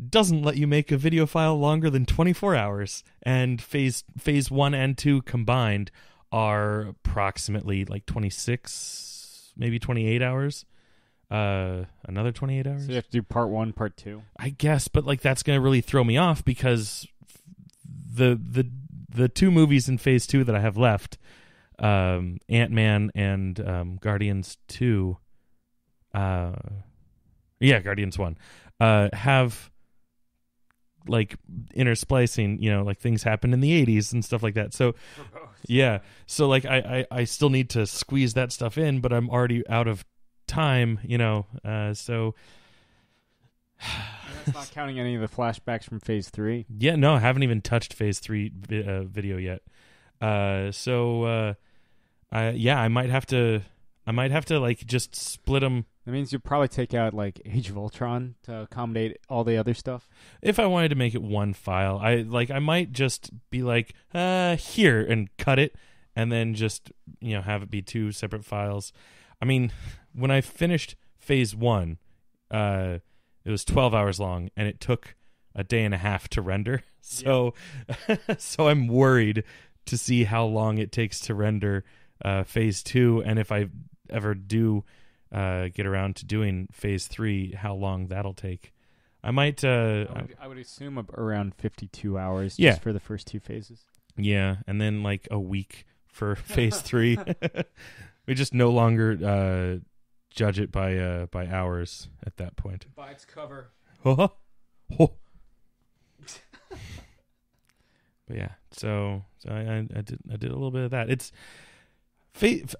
doesn't let you make a video file longer than 24 hours, and phase 1 and 2 combined are approximately like 26, maybe 28 hours. Another 28 hours. So you have to do part 1, part 2. I guess, but like that's going to really throw me off because the two movies in phase 2 that I have left, Ant-Man and Guardians 2, Guardians 1, have like intersplicing, like things happen in the 80s and stuff like that. So yeah, so like I still need to squeeze that stuff in, but I'm already out of time, so That's not counting any of the flashbacks from phase 3. Yeah, no, I haven't even touched phase 3 video yet. I might have to like just split them. That means you'll probably take out like Age of Ultron to accommodate all the other stuff. If I wanted to make it one file, I might just be like, here, and cut it, and then just have it be 2 separate files. I mean, when I finished phase 1, it was 12 hours long, and it took a day and a half to render. So, so I'm worried to see how long it takes to render phase 2, and if I ever do get around to doing phase 3, how long that'll take. I might. I would assume around 52 hours. Just for the first 2 phases. Yeah, and then like a week for phase 3. We just no longer judge it by hours at that point. By its cover. But yeah, so I did a little bit of that. It's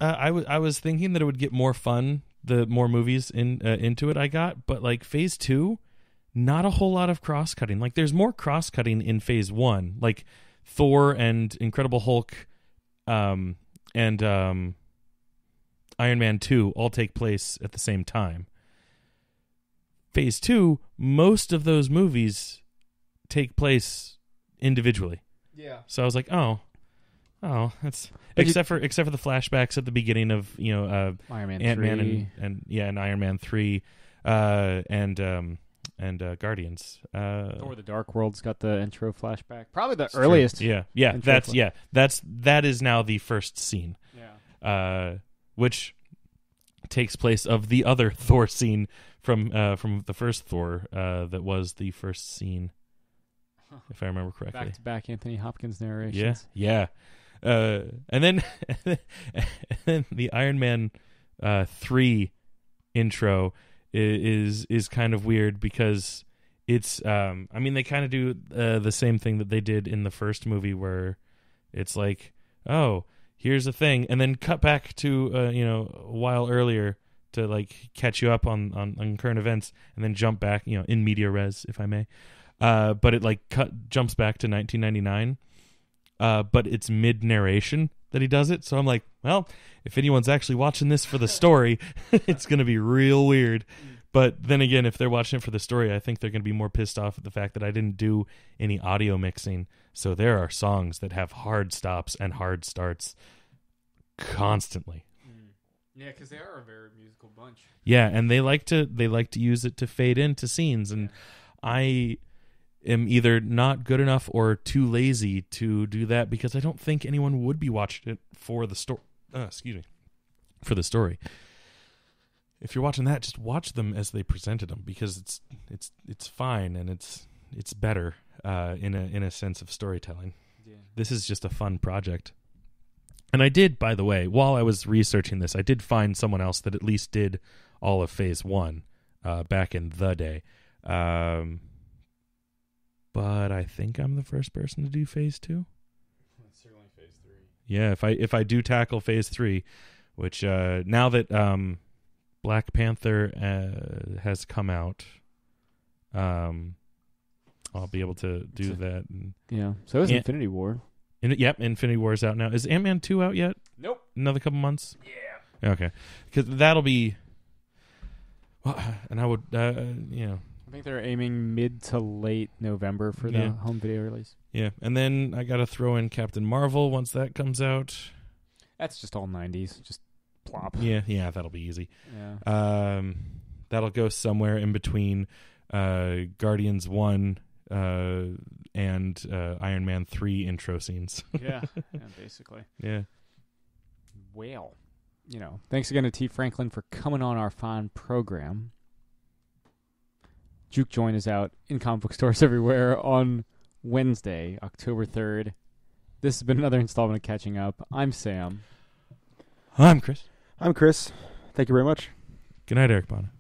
I was thinking that it would get more fun the more movies into it I got, but like phase 2, not a whole lot of cross cutting. Like there's more cross cutting in phase 1, like Thor and Incredible Hulk, and Iron Man 2 all take place at the same time. Phase 2, most of those movies take place individually. Yeah. So I was like, oh, that's except for the flashbacks at the beginning of Iron Man Ant-Man 3. and Iron Man 3, and Guardians. Thor: The Dark World's got the intro flashback. Probably the earliest. True. Yeah. That is now the first scene. Yeah. Which takes place of the other Thor scene from the first Thor, that was the first scene, if I remember correctly. Back to back Anthony Hopkins narrations. Yeah. And then the Iron Man 3 intro is kind of weird because it's I mean, they kind of do the same thing that they did in the first movie, where it's like, oh, here's a thing, and then cut back to a while earlier to like catch you up on current events, and then jump back, in media res, if I may. But it like jumps back to 1999. But it's mid narration that he does it, so I'm like, well, if anyone's actually watching this for the story, it's gonna be real weird. But then again, if they're watching it for the story, I think they're going to be more pissed off at the fact that I didn't do any audio mixing. So there are songs that have hard stops and hard starts constantly. Yeah, because they are a very musical bunch. Yeah, and they like to use it to fade into scenes, and I am either not good enough or too lazy to do that, because I don't think anyone would be watching it for the story. For the story. If you're watching that, just watch them as they presented them, because it's fine, and it's better in a sense of storytelling. Yeah. This is just a fun project. And I did, by the way, while I was researching this, I did find someone else that at least did all of Phase 1 back in the day. But I think I'm the first person to do Phase 2. It's certainly Phase 3. Yeah, if I do tackle Phase 3, which now that Black Panther has come out, I'll be able to do that. And yeah, so is Infinity War. Yep, Infinity War is out now. Is Ant-Man 2 out yet? Nope. Another couple months? Yeah. Okay. Because that'll be... Well, and I would, I think they're aiming mid to late November for the home video release. Yeah, and then I got to throw in Captain Marvel once that comes out. That's just all 90s. Just plop. Yeah, that'll be easy. Yeah. That'll go somewhere in between Guardians 1 and Iron Man 3 intro scenes. yeah, basically. Yeah. Well, thanks again to T. Franklin for coming on our fine program. Jook Joint is out in comic book stores everywhere on Wednesday, October 3rd. This has been another installment of Catching Up. I'm Sam. I'm Chris. I'm Chris. Thank you very much. Good night, Eric Bana.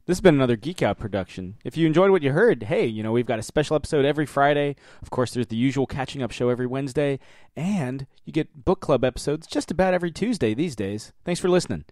This has been another Geek Out production. If you enjoyed what you heard, hey, we've got a special episode every Friday. Of course, there's the usual Catching Up show every Wednesday. And you get book club episodes just about every Tuesday these days. Thanks for listening.